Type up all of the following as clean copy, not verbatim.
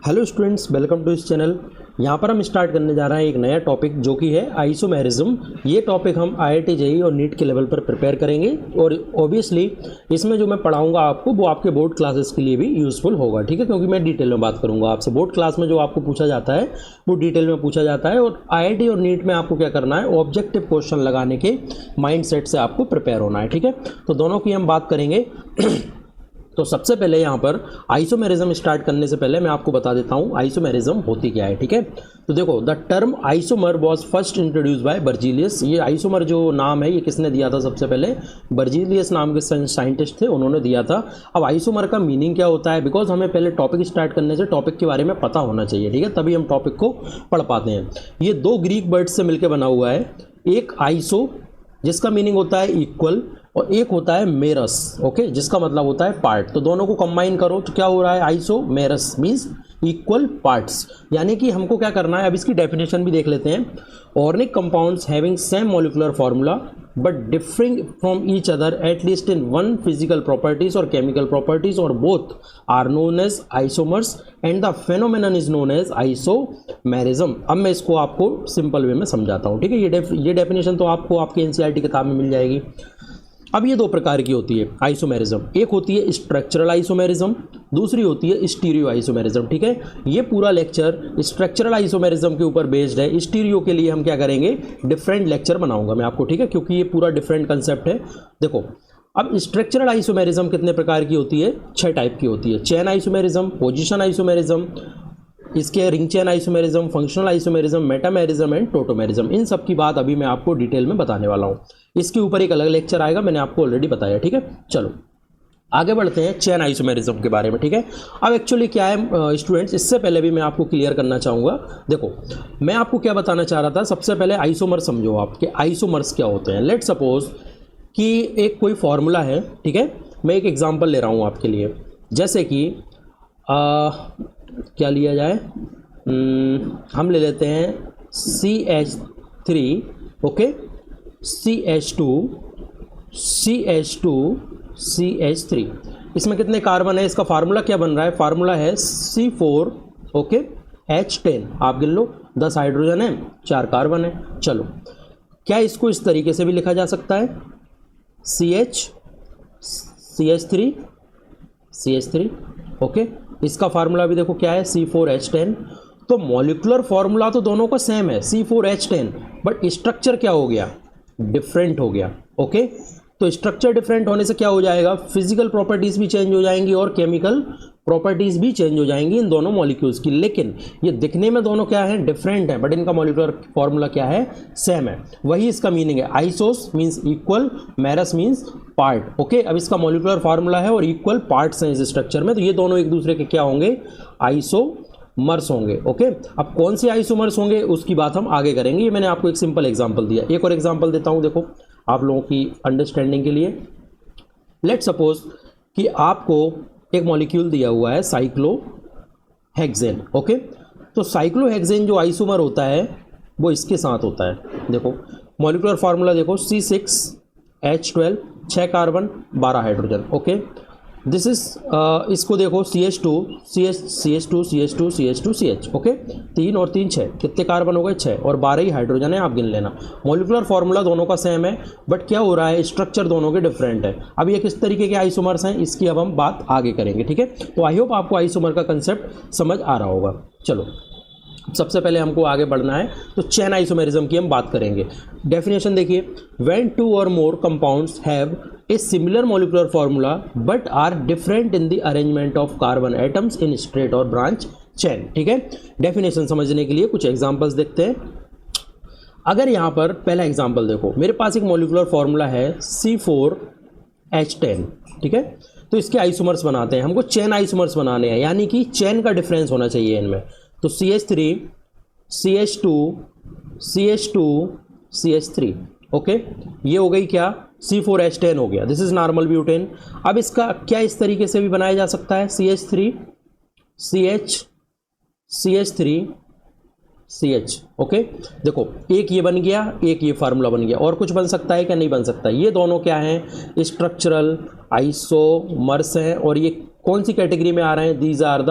Hello students, welcome to इस channel. यहाँ पर हम स्टार्ट करने जा रहे हैं एक नया टॉपिक जो कि है आइसोमेरिज्म। ये टॉपिक हम IIT JEE और नीट के लेवल पर प्रिपेयर करेंगे और ऑब्वियसली इसमें जो मैं पढ़ाऊंगा आपको वो आपके बोर्ड क्लासेस के लिए भी यूज़फुल होगा, ठीक है, क्योंकि मैं डिटेल में बात करूंगा आपसे। बोर्ड क्लास में जो आपको पूछा जाता है वो डिटेल में पूछा जाता है और IIT और नीट में आपको क्या करना है, ऑब्जेक्टिव क्वेश्चन लगाने के माइंड सेट से आपको प्रिपेयर होना है, ठीक है। तो दोनों की हम बात करेंगे। तो सबसे पहले यहाँ पर आइसोमेरिज्म स्टार्ट करने से पहले मैं आपको बता देता हूँ आइसोमेरिज्म होती क्या है, ठीक है। तो देखो, the term isomer was first introduce by Berzelius. ये आइसोमर जो नाम है ये किसने दिया था? सबसे पहले बर्जीलियस नाम के साइंटिस्ट थे, उन्होंने दिया था। अब आइसोमर का मीनिंग क्या होता है, बिकॉज हमें पहले टॉपिक स्टार्ट करने से टॉपिक के बारे में पता होना चाहिए, ठीक है, तभी हम टॉपिक को पढ़ पाते हैं। ये दो ग्रीक वर्ड्स से मिलकर बना हुआ है, एक आइसो जिसका मीनिंग होता है इक्वल और एक होता है मेरस, ओके, जिसका मतलब होता है पार्ट। तो दोनों को कंबाइन करो तो क्या हो रहा है, आइसो मेरस मीन्स इक्वल पार्ट्स। यानी कि हमको क्या करना है, अब इसकी डेफिनेशन भी देख लेते हैं। Organic compounds having same molecular formula but differing from each other at least in one physical properties और केमिकल प्रॉपर्टीज और both are known as isomers and the phenomenon is known as isomerism. अब मैं इसको आपको simple way में समझाता हूँ, ठीक है। ये डेफिनेशन तो आपको आपके NCERT किताब में मिल जाएगी। अब ये दो प्रकार की होती है आइसोमेरिज्म, एक होती है स्ट्रक्चरल आइसोमेरिज्म, दूसरी होती है स्टीरियो आइसोमेरिज्म, ठीक है। ये पूरा लेक्चर स्ट्रक्चरल आइसोमेरिज्म के ऊपर बेस्ड है। स्टीरियो के लिए हम क्या करेंगे, डिफरेंट लेक्चर बनाऊंगा मैं आपको, ठीक है, क्योंकि ये पूरा डिफरेंट कंसेप्ट है। देखो, अब स्ट्रक्चरल आइसोमेरिज्म कितने प्रकार की होती है? 6 टाइप की होती है। चेन आइसोमेरिज्म, पोजिशन आइसोमेरिज्म, इसके ring chain isomerism, functional isomerism, metamerism and tautomerism. इन सब की बात अभी मैं आपको डिटेल में बताने वाला हूँ। इसके ऊपर एक अलग लेक्चर आएगा, मैंने आपको ऑलरेडी बताया, ठीक है। चलो आगे बढ़ते हैं चेन आइसोमेरिज्म के बारे में, ठीक है। अब एक्चुअली क्या है स्टूडेंट्स, इससे पहले भी मैं आपको क्लियर करना चाहूँगा। देखो, मैं आपको क्या बताना चाह रहा था, सबसे पहले आइसोमर समझो आप कि आइसोमर्स क्या होते हैं। लेट सपोज कि एक कोई फॉर्मूला है, ठीक है, मैं एक एग्जाम्पल ले रहा हूँ आपके लिए। जैसे कि क्या लिया जाए, हम ले लेते हैं CH3, okay, CH2, CH2, CH3। इसमें कितने कार्बन है? इसका फार्मूला क्या बन रहा है? फार्मूला है C4, ओके, H10। आप गिन लो, 10 हाइड्रोजन है, 4 कार्बन है। चलो, क्या इसको इस तरीके से भी लिखा जा सकता है, CH3, CH3, ओके। इसका फार्मूला भी देखो क्या है, C4H10। तो मॉलिक्यूलर फार्मूला तो दोनों का सेम है, C4H10, बट स्ट्रक्चर क्या हो गया, डिफरेंट हो गया, ओके। तो स्ट्रक्चर डिफरेंट होने से क्या हो जाएगा, फिजिकल प्रॉपर्टीज भी चेंज हो जाएंगी और केमिकल प्रॉपर्टीज भी चेंज हो जाएंगी इन दोनों मॉलिक्यूल्स की। लेकिन ये दिखने में दोनों क्या है, डिफरेंट है, बट इनका मॉलिक्यूलर फार्मूला क्या है, सेम है। वही इसका मीनिंग है। Isos means equal, meros means part, okay. अब इसका मॉलिक्यूलर फार्मूला है और इक्वल पार्ट्स हैं इस स्ट्रक्चर में, तो ये दोनों एक दूसरे के क्या होंगे, आइसोमर्स होंगे, ओके। अब कौन से आइसोमर्स होंगे उसकी बात हम आगे करेंगे। ये मैंने आपको एक सिंपल एग्जांपल दिया, एक और एग्जांपल देता हूं, देखो आप लोगों की अंडरस्टैंडिंग के लिए। लेट सपोज कि आपको एक मॉलिक्यूल दिया हुआ है साइक्लोहेक्सेन, ओके। तो साइक्लोहेक्सेन जो आइसोमर होता है वो इसके साथ होता है। देखो मॉलिक्यूलर फार्मूला देखो, C6H12, 6 carbon 12 hydrogen, okay. This is इसको देखो CH2, CH2, CH2, CH2, CH, okay. 3 और 3 6, कितने कार्बन हो गए, 6, और 12 ही हाइड्रोजन है, आप गिन लेना। मॉलिक्यूलर फार्मूला दोनों का सेम है, बट क्या हो रहा है, स्ट्रक्चर दोनों के डिफरेंट है। अब ये किस तरीके के आइसोमर्स हैं इसकी अब हम बात आगे करेंगे, ठीक है। तो आई होप आपको आइसोमर का कंसेप्ट समझ आ रहा होगा। चलो सबसे पहले हमको आगे बढ़ना है, तो चेन आइसोमेरिज्म की हम बात करेंगे। डेफिनेशन देखिए, when 2 or more compounds have a similar molecular formula but are different in the arrangement of carbon atoms in straight or branch chain, ठीक है। डेफिनेशन समझने के लिए कुछ एग्जांपल्स देखते हैं। अगर यहाँ पर पहला एग्जांपल देखो, मेरे पास एक मॉलिक्यूलर फार्मूला है C4H10, ठीक है। तो इसके आइसोमर्स बनाते हैं, हमको चेन आइसोमर्स बनाने हैं, यानी कि चेन का डिफरेंस होना चाहिए इनमें। तो CH3, CH2, CH2, CH3, okay. ये हो गई क्या, C4H10 हो गया, दिस इज नॉर्मल ब्यूटेन। अब इसका क्या इस तरीके से भी बनाया जा सकता है, CH3, CH, CH3, CH, okay. देखो एक ये बन गया, एक ये फार्मूला बन गया, और कुछ बन सकता है क्या, नहीं बन सकता। ये दोनों क्या हैं, स्ट्रक्चरल आइसोमर्स हैं, और ये कौन सी कैटेगरी में आ रहे हैं, these are the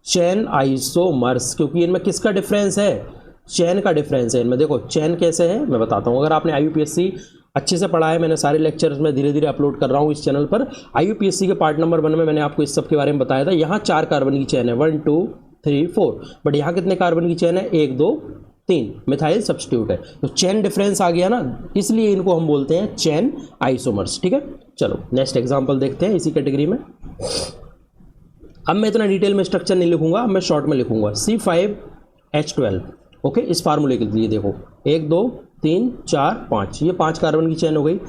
chain isomers, क्योंकि इनमें किसका डिफरेंस है, चेन का डिफरेंस है इनमें। देखो चेन कैसे है मैं बताता हूँ। अगर आपने IUPAC अच्छे से पढ़ा है, मैंने सारे लेक्चर्स में धीरे धीरे अपलोड कर रहा हूँ इस चैनल पर। IUPAC के पार्ट नंबर 1 में मैंने आपको इस सब के बारे में बताया था। यहाँ 4 कार्बन की चेन है, 1 2 3 4, बट यहाँ कितने कार्बन की चेन है, 1 2 3, मिथाइल सब्स्टिट्यूट है। तो चेन डिफरेंस आ गया ना, इसलिए इनको हम बोलते हैं चेन आइसोमर्स। ठीक है, चलो नेक्स्ट एग्जाम्पल देखते हैं इसी कैटेगरी में। अब मैं इतना डिटेल में स्ट्रक्चर नहीं लिखूंगा, अब मैं शॉर्ट में लिखूंगा C5H12। ओके, इस फार्मूले के लिए देखो 1 2 3 4 5, ये 5 कार्बन की चेन हो गई। अब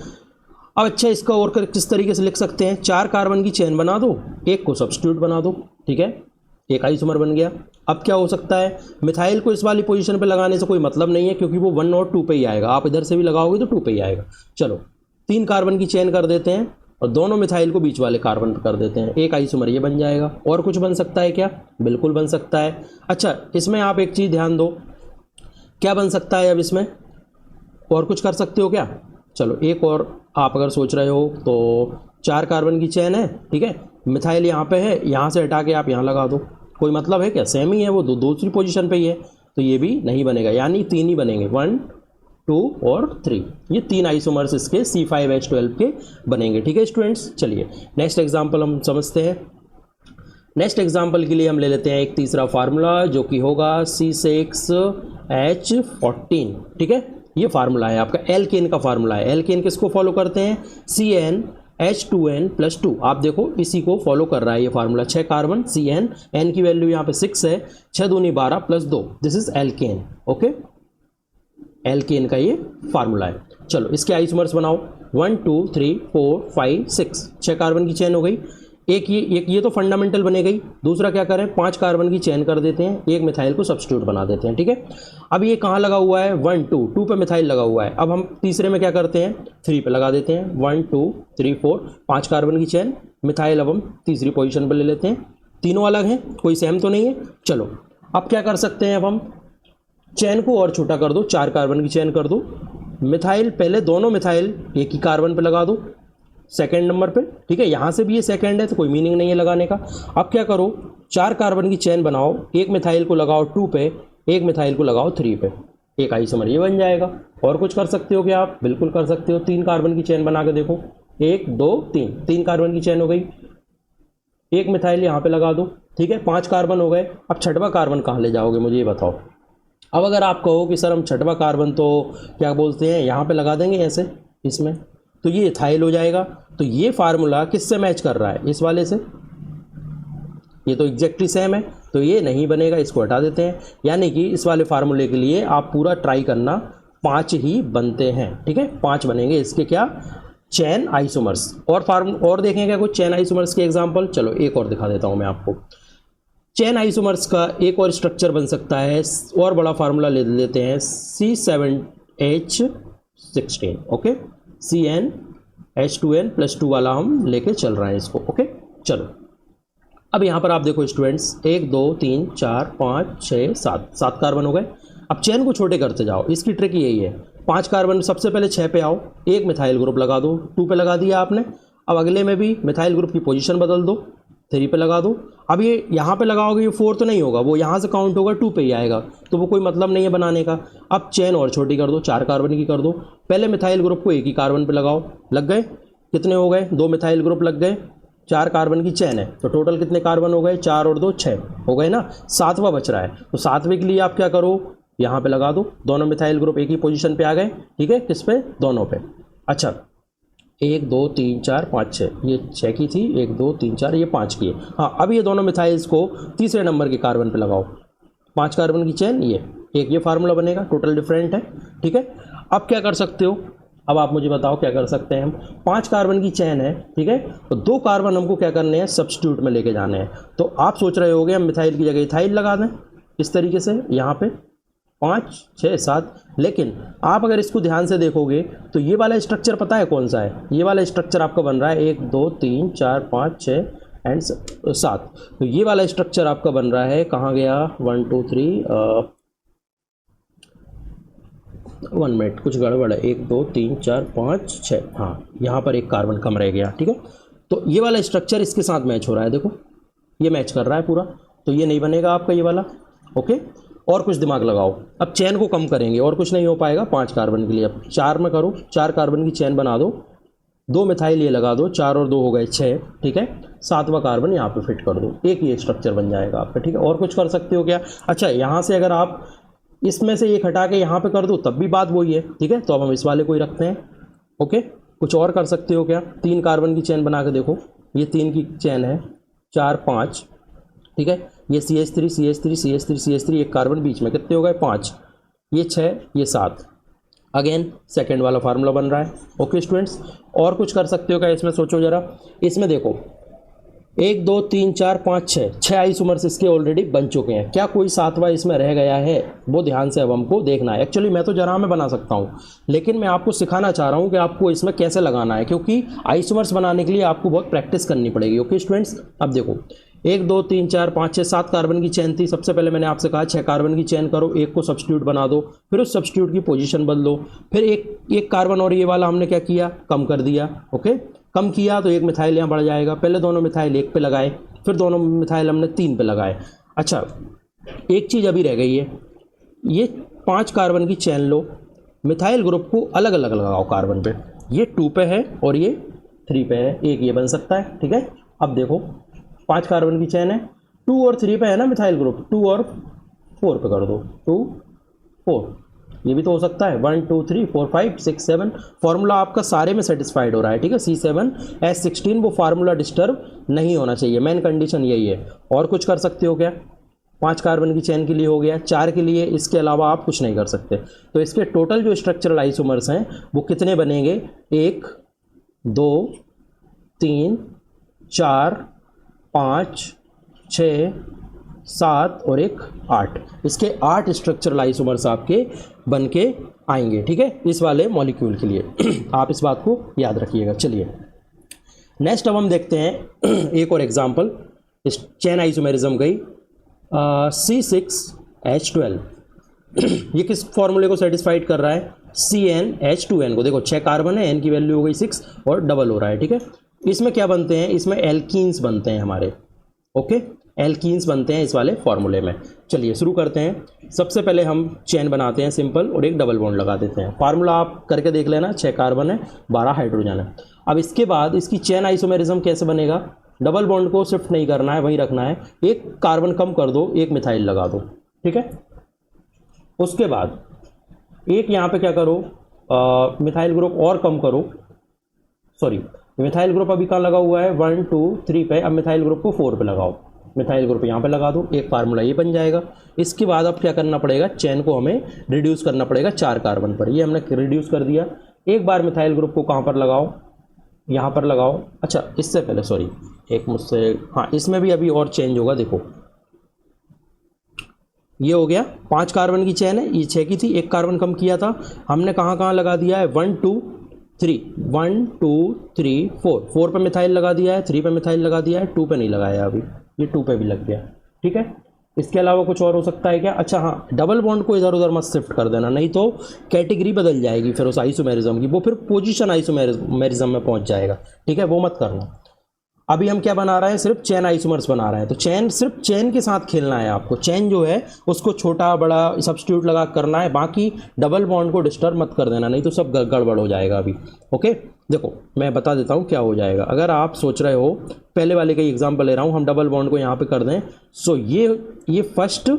अच्छा, इसका और किस तरीके से लिख सकते हैं, 4 कार्बन की चेन बना दो, एक को सब्स्टिट्यूट बना दो, ठीक है, एक आइसोमर बन गया। अब क्या हो सकता है, मिथाइल को इस वाली पोजीशन पे लगाने से कोई मतलब नहीं है, क्योंकि वो 1 और 2 पे ही आएगा। आप इधर से भी लगाओगे तो 2 पे ही आएगा। चलो 3 कार्बन की चेन कर देते हैं और दोनों मिथाइल को बीच वाले कार्बन पर कर देते हैं, एक आइसोमर ये बन जाएगा। और कुछ बन सकता है क्या, बिल्कुल बन सकता है। अच्छा, इसमें आप एक चीज़ ध्यान दो, क्या बन सकता है अब इसमें, और कुछ कर सकते हो क्या। चलो एक और आप अगर सोच रहे हो तो 4 कार्बन की चेन है, ठीक है, मिथाइल यहाँ पे है, यहाँ से हटा के आप यहाँ लगा दो, कोई मतलब है क्या, सेम ही है वो, दूसरी पोजीशन पे ही है, तो ये भी नहीं बनेगा, यानी 3 ही बनेंगे, 1 2 और 3, ये 3 आइसोमर्स इसके C5H12 के बनेंगे। ठीक है स्टूडेंट्स, चलिए नेक्स्ट एग्जाम्पल हम समझते हैं। नेक्स्ट एग्जाम्पल के लिए हम ले लेते हैं एक तीसरा फार्मूला, जो कि होगा C6H14। ठीक है, ये फार्मूला है आपका एल्केन का फार्मूला है। एल्केन किसको फॉलो करते हैं, CnH2n+2। आप देखो इसी को फॉलो कर रहा है ये फार्मूला, 6 कार्बन Cn, n की वैल्यू यहाँ पे 6 है, 6 दूनी 12 +2, this is alkane. Okay, alkane का ये फार्मूला है। चलो इसके आइसोमर्स बनाओ, 1 2 3 4 5 6, 6 कार्बन की चेन हो गई। एक ये तो फंडामेंटल बने गई। दूसरा क्या करें, 5 कार्बन की चेन कर देते हैं, एक मिथाइल को सब्स्टिट्यूट बना देते हैं। ठीक है, अब ये कहाँ लगा हुआ है, 1 2 पे मिथाइल लगा हुआ है। अब हम तीसरे में क्या करते हैं, 3 पे लगा देते हैं, 1 2 3 4, 5 कार्बन की चेन, मिथाइल अब हम तीसरी पोजीशन पर ले लेते हैं। तीनों अलग हैं, कोई सेम तो नहीं है। चलो अब क्या कर सकते हैं, अब हम चेन को और छोटा कर दो, 4 कार्बन की चेन कर दो, मिथाइल पहले दोनों मिथाइल एक ही कार्बन पे लगा दो सेकेंड नंबर पे। ठीक है, यहाँ से भी ये सेकेंड है तो कोई मीनिंग नहीं है लगाने का। अब क्या करो, 4 कार्बन की चेन बनाओ, एक मिथाइल को लगाओ 2 पे, एक मिथाइल को लगाओ 3 पे, एक आइसोमर ये बन जाएगा। और कुछ कर सकते हो क्या आप, बिल्कुल कर सकते हो। 3 कार्बन की चेन बना के देखो, 1 2 3, 3 कार्बन की चेन हो गई, एक मिथाइल यहाँ पे लगा दो। ठीक है, 5 कार्बन हो गए। अब छठवां कार्बन कहाँ ले जाओगे मुझे ये बताओ। अब अगर आप कहो कि सर हम छठवां कार्बन तो क्या बोलते हैं यहाँ पे लगा देंगे ऐसे इसमें, तो ये इथाइल हो जाएगा। तो ये फार्मूला किससे मैच कर रहा है, इस वाले से, ये तो एग्जैक्टली सेम है, तो ये नहीं बनेगा, इसको हटा देते हैं। यानी कि इस वाले फार्मूले के लिए आप पूरा ट्राई करना, 5 ही बनते हैं। ठीक है, 5 बनेंगे इसके क्या, चेन आइसोमर्स। और देखें क्या कुछ चेन आइसोमर्स के एग्जाम्पल। चलो एक और दिखा देता हूँ मैं आपको। चेन आइसोमर्स का एक और स्ट्रक्चर बन सकता है, और बड़ा फार्मूला ले लेते हैं, C7H16। ओके, CnH2n+2 वाला हम लेके चल रहे हैं इसको। ओके, चलो अब यहाँ पर आप देखो स्टूडेंट्स, 1 2 3 4 5 6 7 कार्बन हो गए। अब चेन को छोटे करते जाओ, इसकी ट्रिक यही है, 5 कार्बन सबसे पहले 6 पे आओ, एक मिथाइल ग्रुप लगा दो, 2 पे लगा दिया आपने। अब अगले में भी मिथाइल ग्रुप की पोजीशन बदल दो, 3 पे लगा दो। अब ये यहाँ पे लगाओगे, ये 4 तो नहीं होगा, वो यहाँ से काउंट होगा 2 पे ही आएगा, तो वो कोई मतलब नहीं है बनाने का। अब चेन और छोटी कर दो, 4 कार्बन की कर दो, पहले मिथाइल ग्रुप को एक ही कार्बन पे लगाओ, लग गए, कितने हो गए, 2 मिथाइल ग्रुप लग गए, 4 कार्बन की चेन है, तो टोटल कितने कार्बन हो गए, 4 और 2 6 हो गए ना, 7वां बच रहा है। तो 7वें के लिए आप क्या करो, यहाँ पे लगा दो, दोनों मिथाइल ग्रुप एक ही पोजीशन पे आ गए। ठीक है, किस पे, दोनों पे। अच्छा 1 2 3 4 5 6, ये 6 की थी, 1 2 3 4, ये 5 की है। हाँ, अब ये दोनों मिथाइल्स को तीसरे नंबर के कार्बन पे लगाओ, 5 कार्बन की चेन, ये फार्मूला बनेगा, टोटल डिफरेंट है। ठीक है, अब क्या कर सकते हो, अब आप मुझे बताओ क्या कर सकते हैं हम। 5 कार्बन की चेन है, ठीक है, तो 2 कार्बन हमको क्या करने हैं, सब्स्टिट्यूट में लेके जाने हैं। तो आप सोच रहे होगे हम मिथाइल की जगह इथाइल लगा दें, इस तरीके से यहाँ पे 5 6 7, लेकिन आप अगर इसको ध्यान से देखोगे तो ये वाला स्ट्रक्चर पता है कौन सा है, ये वाला स्ट्रक्चर आपका बन रहा है 1 2 3 4 5 6 एंड 7। तो ये वाला स्ट्रक्चर आपका बन रहा है, कहाँ गया, 1 2 3 1 मिनट, कुछ गड़बड़ है, 1 2 3 4 5 6, हाँ यहाँ पर एक कार्बन कम रह गया। ठीक है, तो ये वाला स्ट्रक्चर इसके साथ मैच हो रहा है, देखो ये मैच कर रहा है पूरा। तो ये नहीं बनेगा आपका ये वाला। ओके, और कुछ दिमाग लगाओ। अब चेन को कम करेंगे और कुछ नहीं हो पाएगा 5 कार्बन के लिए। अब 4 में करो, 4 कार्बन की चेन बना दो, 2 मिथाइल ये लगा दो, 4 और 2 हो गए 6, ठीक है। 7वां कार्बन यहाँ पे फिट कर दो, एक ये स्ट्रक्चर बन जाएगा आपका, ठीक है। और कुछ कर सकते हो क्या? अच्छा, यहाँ से अगर आप इसमें से एक हटा के यहाँ पे कर दो तब भी बात वही है, ठीक है। तो अब हम इस वाले को ही रखते हैं। ओके, कुछ और कर सकते हो क्या? 3 कार्बन की चेन बना के देखो, ये 3 की चेन है, 4 5, ठीक है। ये CH3 CH3 CH3 CH3, एक कार्बन बीच में, कितने हो गए 5, ये 6, ये 7। अगेन सेकेंड वाला फार्मूला बन रहा है। ओके स्टूडेंट्स, और कुछ कर सकते हो क्या इसमें? सोचो जरा, इसमें देखो 1 2 3 4 5 6 आइसोमर्स इसके ऑलरेडी बन चुके हैं। क्या कोई 7वां इसमें रह गया है? वो ध्यान से अब हमको देखना है। एक्चुअली मैं तो जरा में बना सकता हूँ, लेकिन मैं आपको सिखाना चाह रहा हूँ कि आपको इसमें कैसे लगाना है, क्योंकि आइसोमर्स बनाने के लिए आपको बहुत प्रैक्टिस करनी पड़ेगी। ओके स्टूडेंट्स, अब देखो 1 2 3 4 5 6 7 कार्बन की चेन थी। सबसे पहले मैंने आपसे कहा 6 कार्बन की चेन करो, एक को सब्स्टिट्यूट बना दो, फिर उस सब्स्टिट्यूट की पोजीशन बदलो, फिर एक कार्बन और ये वाला हमने क्या किया, कम कर दिया। ओके, कम किया तो एक मिथाइल यहाँ बढ़ जाएगा। पहले दोनों मिथाइल 1 पे लगाए, फिर दोनों मिथाइल हमने 3 पे लगाए। अच्छा, एक चीज़ अभी रह गई है, ये 5 कार्बन की चेन लो, मिथाइल ग्रुप को अलग अलग लगाओ कार्बन पे। ये 2 पे है और ये 3 पे है, एक ये बन सकता है, ठीक है। अब देखो 5 कार्बन की चेन है, 2 और 3 पे है ना मिथाइल ग्रुप, 2 और 4 पे कर दो, 2 4, ये भी तो हो सकता है। 1 2 3 4 5 6 7, फार्मूला आपका सारे में सेटिस्फाइड हो रहा है, ठीक है। C7H16 वो फार्मूला डिस्टर्ब नहीं होना चाहिए, मेन कंडीशन यही है। और कुछ कर सकते हो क्या? 5 कार्बन की चेन के लिए हो गया, 4 के लिए इसके अलावा आप कुछ नहीं कर सकते। तो इसके टोटल जो स्ट्रक्चरल आइसोमर्स हैं वो कितने बनेंगे? 1 2 3 4 5 6 7 और एक 8, इसके 8 स्ट्रक्चरल आइसोमर्स आपके बन के आएंगे, ठीक है, इस वाले मॉलिक्यूल के लिए। आप इस बात को याद रखिएगा। चलिए नेक्स्ट अब हम देखते हैं एक और एग्जांपल। इस चेन आइसोमेरिज्म गई C6H12 ये किस फॉर्मूले को सेटिस्फाइड कर रहा है? CnH2n को। देखो 6 कार्बन है, n की वैल्यू हो गई 6 और डबल हो रहा है, ठीक है। इसमें क्या बनते हैं? इसमें एल्कीन्स बनते हैं हमारे। ओके, एल्कीन्स बनते हैं इस वाले फार्मूले में। चलिए शुरू करते हैं। सबसे पहले हम चेन बनाते हैं सिंपल और एक डबल बॉन्ड लगा देते हैं। फार्मूला आप करके देख लेना, 6 कार्बन है, 12 हाइड्रोजन है। अब इसके बाद इसकी चेन आइसोमेरिज्म कैसे बनेगा? डबल बॉन्ड को शिफ्ट नहीं करना है, वहीं रखना है। एक कार्बन कम कर दो, एक मिथाइल लगा दो, ठीक है। उसके बाद एक यहाँ पे क्या करो, मिथाइल ग्रुप और कम करो, सॉरी मिथाइल ग्रुप अभी कहाँ लगा हुआ है? 1 2 3 पे। अब मिथाइल ग्रुप को 4 पे लगाओ, मिथाइल ग्रुप यहाँ पे लगा दो, एक फार्मूला ये बन जाएगा। इसके बाद अब क्या करना पड़ेगा? चेन को हमें रिड्यूस करना पड़ेगा 4 कार्बन पर। ये हमने रिड्यूस कर दिया। एक बार मिथाइल ग्रुप को कहाँ पर लगाओ? यहाँ पर लगाओ। अच्छा, इससे पहले सॉरी, एक मुझसे, हाँ इसमें भी अभी और चेंज होगा। देखो ये हो गया, 5 कार्बन की चेन है, ये 6 की थी, एक कार्बन कम किया था हमने। कहाँ कहाँ लगा दिया है? 1 2 3, 1 2 3 4, 4 पे मिथाइल लगा दिया है, 3 पे मिथाइल लगा दिया है, 2 पे नहीं लगाया अभी, ये 2 पे भी लग गया, ठीक है। इसके अलावा कुछ और हो सकता है क्या? अच्छा हाँ, डबल बॉन्ड को इधर उधर मत शिफ्ट कर देना, नहीं तो कैटेगरी बदल जाएगी फिर उस आइसोमेरिज्म की, वो फिर पोजीशन आइसोमेरिज्म में पहुंच जाएगा, ठीक है, वो मत करना। अभी हम क्या बना रहे हैं? सिर्फ चेन आइसोमर्स बना रहे हैं। तो चेन, सिर्फ चेन के साथ खेलना है आपको। चेन जो है उसको छोटा बड़ा सब्स्टिट्यूट लगा करना है, बाकी डबल बॉन्ड को डिस्टर्ब मत कर देना, नहीं तो सब गड़बड़ हो जाएगा अभी। ओके, देखो मैं बता देता हूँ क्या हो जाएगा। अगर आप सोच रहे हो, पहले वाले का एग्जाम्पल ले रहा हूँ, हम डबल बॉन्ड को यहाँ पे कर दें, सो ये फर्स्ट,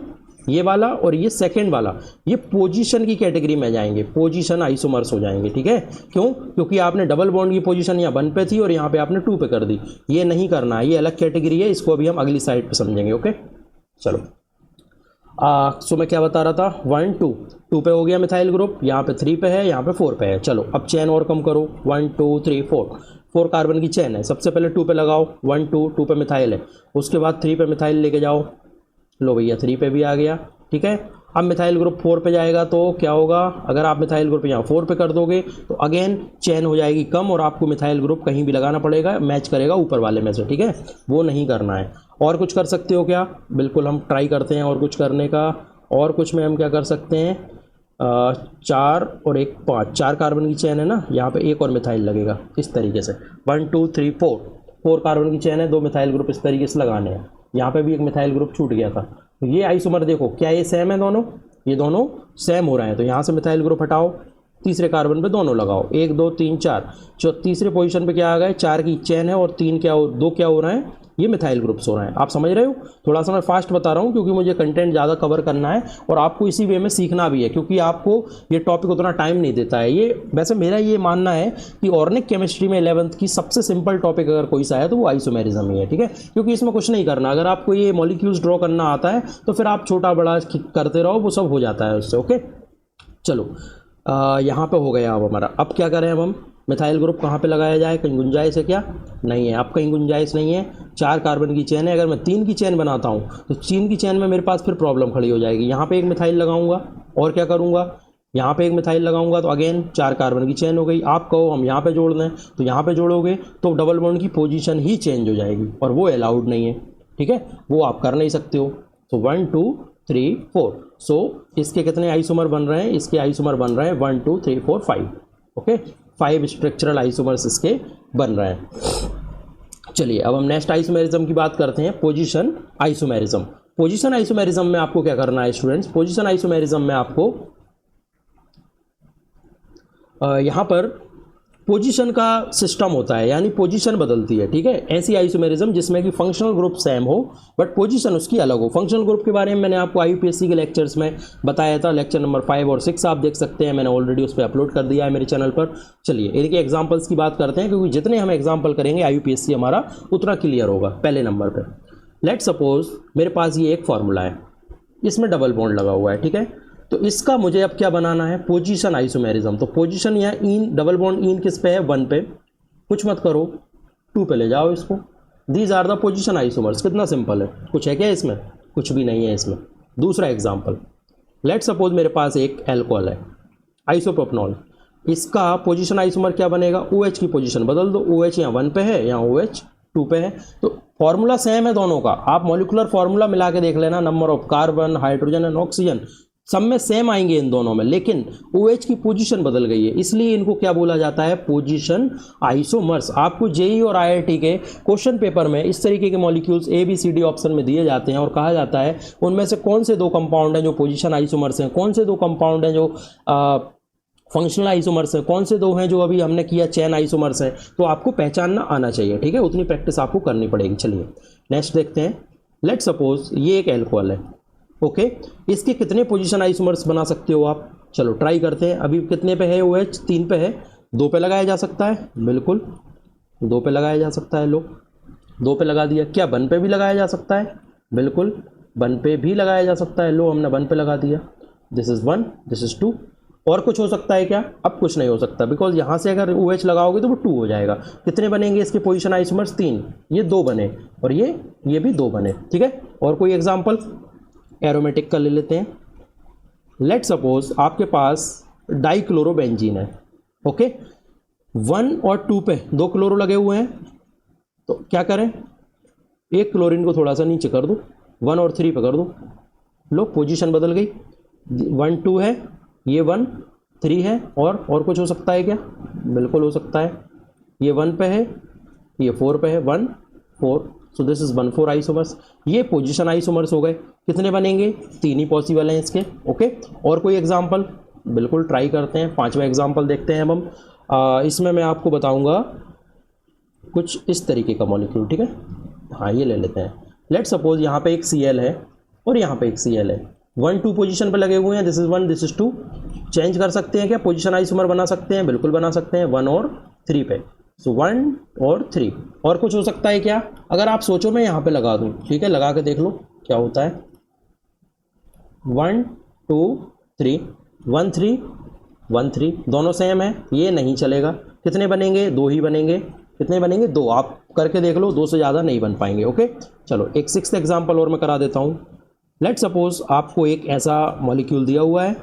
ये वाला और ये सेकंड वाला, ये पोजीशन की कैटेगरी में जाएंगे, पोजीशन आइसोमर्स हो जाएंगे, ठीक है। क्यों? क्योंकि आपने डबल बॉन्ड की पोजीशन यहाँ 1 पे थी और यहाँ पे आपने 2 पे कर दी। ये नहीं करना है, ये अलग कैटेगरी है, इसको अभी हम अगली साइड पे समझेंगे। ओके चलो, सो मैं क्या बता रहा था? 1 2 पे हो गया मिथाइल ग्रुप, यहाँ पे 3 पे है, यहाँ पे 4 पे है। चलो अब चेन और कम करो, 1 2 3 4 कार्बन की चेन है। सबसे पहले 2 पे लगाओ, 1 2 पे मिथाइल है, उसके बाद 3 पे मिथाइल लेके जाओ, लो भैया 3 पे भी आ गया, ठीक है। अब मिथाइल ग्रुप 4 पे जाएगा तो क्या होगा? अगर आप मिथाइल ग्रुप यहाँ 4 पे कर दोगे तो अगेन चेन हो जाएगी कम और आपको मिथाइल ग्रुप कहीं भी लगाना पड़ेगा, मैच करेगा ऊपर वाले में से, ठीक है, वो नहीं करना है। और कुछ कर सकते हो क्या? बिल्कुल, हम ट्राई करते हैं और कुछ करने का। और कुछ में हम क्या कर सकते हैं? 4 और 5, 4 कार्बन की चेन है ना, यहाँ पे एक और मिथाइल लगेगा इस तरीके से, 1 2 3 4, 4 कार्बन की चेन है, 2 मिथाइल ग्रुप इस तरीके से लगाने हैं। यहाँ पे भी एक मिथाइल ग्रुप छूट गया था। तो ये आइसोमर देखो क्या ये सेम है, दोनों ये दोनों सेम हो रहे हैं। तो यहाँ से मिथाइल ग्रुप हटाओ, तीसरे कार्बन पे दोनों लगाओ, 1 2 3 4। जो तीसरे पोजीशन पे क्या आ गए, 4 की चेन है और 3 क्या हो, 2 क्या हो रहे हैं, ये मिथाइल ग्रुप्स हो रहे हैं। आप समझ रहे हो? थोड़ा सा मैं फास्ट बता रहा हूँ क्योंकि मुझे कंटेंट ज़्यादा कवर करना है और आपको इसी वे में सीखना भी है, क्योंकि आपको ये टॉपिक उतना टाइम नहीं देता है। ये वैसे मेरा ये मानना है कि ऑर्गेनिक केमिस्ट्री में 11th की सबसे सिंपल टॉपिक अगर कोई सा है तो वो आइसोमेरिज्म ही है, ठीक है, क्योंकि इसमें कुछ नहीं करना। अगर आपको ये मॉलिक्यूल्स ड्रॉ करना आता है तो फिर आप छोटा बड़ा करते रहो, वो सब हो जाता है उससे। ओके चलो यहाँ पे हो गया अब हमारा। अब क्या करें, अब हम मिथाइल ग्रुप कहाँ पे लगाया जाए, कहीं गुंजाइश है क्या? नहीं है, अब कहीं गुंजाइश नहीं है। 4 कार्बन की चेन है, अगर मैं 3 की चेन बनाता हूँ तो 3 की चेन में मेरे पास फिर प्रॉब्लम खड़ी हो जाएगी। यहाँ पे एक मिथाइल लगाऊंगा और क्या करूँगा, यहाँ पे एक मिथाइल लगाऊंगा तो अगेन 4 कार्बन की चेन हो गई। आप कहो हम यहाँ पे जोड़ दें तो यहाँ पे जोड़ोगे तो डबल बॉन्ड की पोजीशन ही चेंज हो जाएगी और वो अलाउड नहीं है, ठीक है, वो आप कर नहीं सकते हो। तो 1 2 3 4। सो इसके कितने आइसोमर बन रहे हैं, इसके आइसोमर बन रहे हैं 1 2 3 4 5। ओके 5 स्ट्रक्चरल आइसोमर्स इसके बन रहे हैं। चलिए अब हम नेक्स्ट आइसोमेरिज्म की बात करते हैं, पोजीशन आइसोमेरिज्म। पोजीशन आइसोमेरिज्म में आपको क्या करना है स्टूडेंट्स, पोजीशन आइसोमेरिज्म में आपको यहाँ पर पोजीशन का सिस्टम होता है, यानी पोजीशन बदलती है, ठीक है। ऐसी आइसोमेरिज्म जिसमें कि फंक्शनल ग्रुप सेम हो बट पोजीशन उसकी अलग हो। फंक्शनल ग्रुप के बारे में मैंने आपको IUPAC के लेक्चर्स में बताया था, लेक्चर नंबर 5 और 6 आप देख सकते हैं, मैंने ऑलरेडी उस पर अपलोड कर दिया है मेरे चैनल पर। चलिए इनके एग्जाम्पल्स की बात करते हैं, क्योंकि जितने हम एग्जाम्पल करेंगे IUPAC हमारा उतना क्लियर होगा। पहले नंबर पर लेट सपोज मेरे पास ये एक फॉर्मूला है, इसमें डबल बॉन्ड लगा हुआ है, ठीक है, तो इसका मुझे अब क्या बनाना है, पोजीशन आइसोमेरिज्म। तो पोजीशन या इन डबल बॉन्ड इन किस पे है, 1 पे, कुछ मत करो 2 पे ले जाओ इसको। These are the position isomers. कितना सिंपल है, कुछ है क्या इसमें, कुछ भी नहीं है इसमें। दूसरा एग्जांपल, लेट सपोज मेरे पास एक एल्कोहल है आइसोप्रोपनॉल, इसका पोजीशन आइसोमर क्या बनेगा, OH की पोजीशन बदल दो, OH यहाँ 1 पे है, यहाँ OH 2 पे है, तो फॉर्मूला सेम है दोनों का। आप मॉलिक्यूलर फॉर्मूला मिला के देख लेना, number of carbon, hydrogen and oxygen सब में सेम आएंगे इन दोनों में, लेकिन OH की पोजीशन बदल गई है, इसलिए इनको क्या बोला जाता है, पोजीशन आइसोमर्स। आपको JEE और IIT के क्वेश्चन पेपर में इस तरीके के मॉलिक्यूल्स ABCD ऑप्शन में दिए जाते हैं और कहा जाता है उनमें से कौन से 2 कंपाउंड हैं जो पोजीशन आइसोमर्स हैं, कौन से 2 कंपाउंड हैं जो फंक्शनल आइसोमर्स हैं, कौन से 2 हैं जो अभी हमने किया चैन आइसोमर्स हैं। तो आपको पहचानना आना चाहिए, ठीक है, उतनी प्रैक्टिस आपको करनी पड़ेगी। चलिए नेक्स्ट देखते हैं, लेट सपोज ये एक एल्कोहल है, ओके, इसके कितने पोजीशन आइसोमर्स बना सकते हो आप, चलो ट्राई करते हैं। अभी कितने पे है OH, 3 पे है, 2 पे लगाया जा सकता है, बिल्कुल 2 पे लगाया जा सकता है। लो 2 पे लगा दिया, क्या 1 पे भी लगाया जा सकता है, बिल्कुल 1 पे भी लगाया जा सकता है। लो हमने 1 पे लगा दिया, दिस इज़ 1, दिस इज़ 2। और कुछ हो सकता है क्या, अब कुछ नहीं हो सकता, बिकॉज यहाँ से अगर OH लगाओगे तो वो 2 हो जाएगा। कितने बनेंगे इसके पोजीशन आइसोमर्स, 3, ये 2 बने और ये भी 2 बने, ठीक है। और कोई एग्जाम्पल एरोमेटिक का ले लेते हैं, लेट सपोज आपके पास डाइक्लोरोबेंजीन है, ओके, 1 और 2 पे 2 क्लोरो लगे हुए हैं, तो क्या करें, एक क्लोरीन को थोड़ा सा नीचे कर दो, 1 और 3 पे कर दो। लो पोजीशन बदल गई, 1 2 है, ये 1 3 है, और कुछ हो सकता है क्या, बिल्कुल हो सकता है, ये 1 पे है, ये 4 पे है, 1 4, सो दिस इज 1 4 आइसोमर्स। ये पोजीशन आइसोमर्स हो गए। कितने बनेंगे, 3 ही पॉसिबल हैं इसके, ओके। और कोई एग्जांपल, बिल्कुल ट्राई करते हैं, 5वां एग्जांपल देखते हैं अब हम। इसमें मैं आपको बताऊंगा कुछ इस तरीके का मॉलिक्यूल, ठीक है, हाँ ये ले लेते हैं। लेट सपोज यहाँ पे एक Cl है और यहाँ पे एक Cl है, 1 2 पोजीशन पे लगे हुए हैं, this is 1, this is 2। Change कर सकते हैं क्या, पोजीशन आइसोमर बना सकते हैं, बिल्कुल बना सकते हैं, 1 और 3 पे, सो 1 और 3। और कुछ हो सकता है क्या, अगर आप सोचो मैं यहाँ पे लगा दूँ, ठीक है, लगा के देख लो क्या होता है, 1 2 3, 1 3 1 3, दोनों सेम है, ये नहीं चलेगा। कितने बनेंगे, 2 ही बनेंगे। कितने बनेंगे, 2, आप करके देख लो, 2 से ज़्यादा नहीं बन पाएंगे, ओके। चलो एक 6th एग्जाम्पल और मैं करा देता हूँ। लेट सपोज आपको एक ऐसा मॉलिक्यूल दिया हुआ है,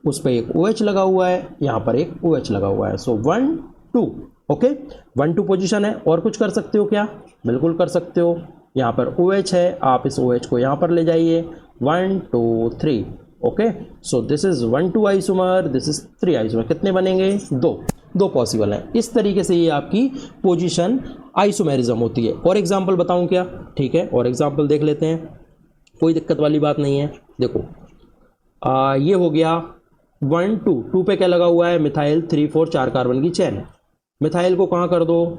उस पर एक OH लगा हुआ है, यहाँ पर एक OH लगा हुआ है, सो 1 2, ओके, 1 2 पोजीशन है। और कुछ कर सकते हो क्या, बिल्कुल कर सकते हो, यहाँ पर OH है, आप इस OH को यहाँ पर ले जाइए, 1 2 3, okay, so this is 1 2 isomer, this is 3 isomer. कितने बनेंगे, 2। दो पॉसिबल हैं। इस तरीके से ये आपकी पोजीशन आइसोमेरिज्म होती है। और एग्जांपल बताऊं क्या? ठीक है, और एग्जांपल देख लेते हैं, कोई दिक्कत वाली बात नहीं है। देखो ये हो गया 1 2 पे क्या लगा हुआ है? मिथाइल 3 4 4 कार्बन की चेन है। मिथाइल को कहाँ कर दो,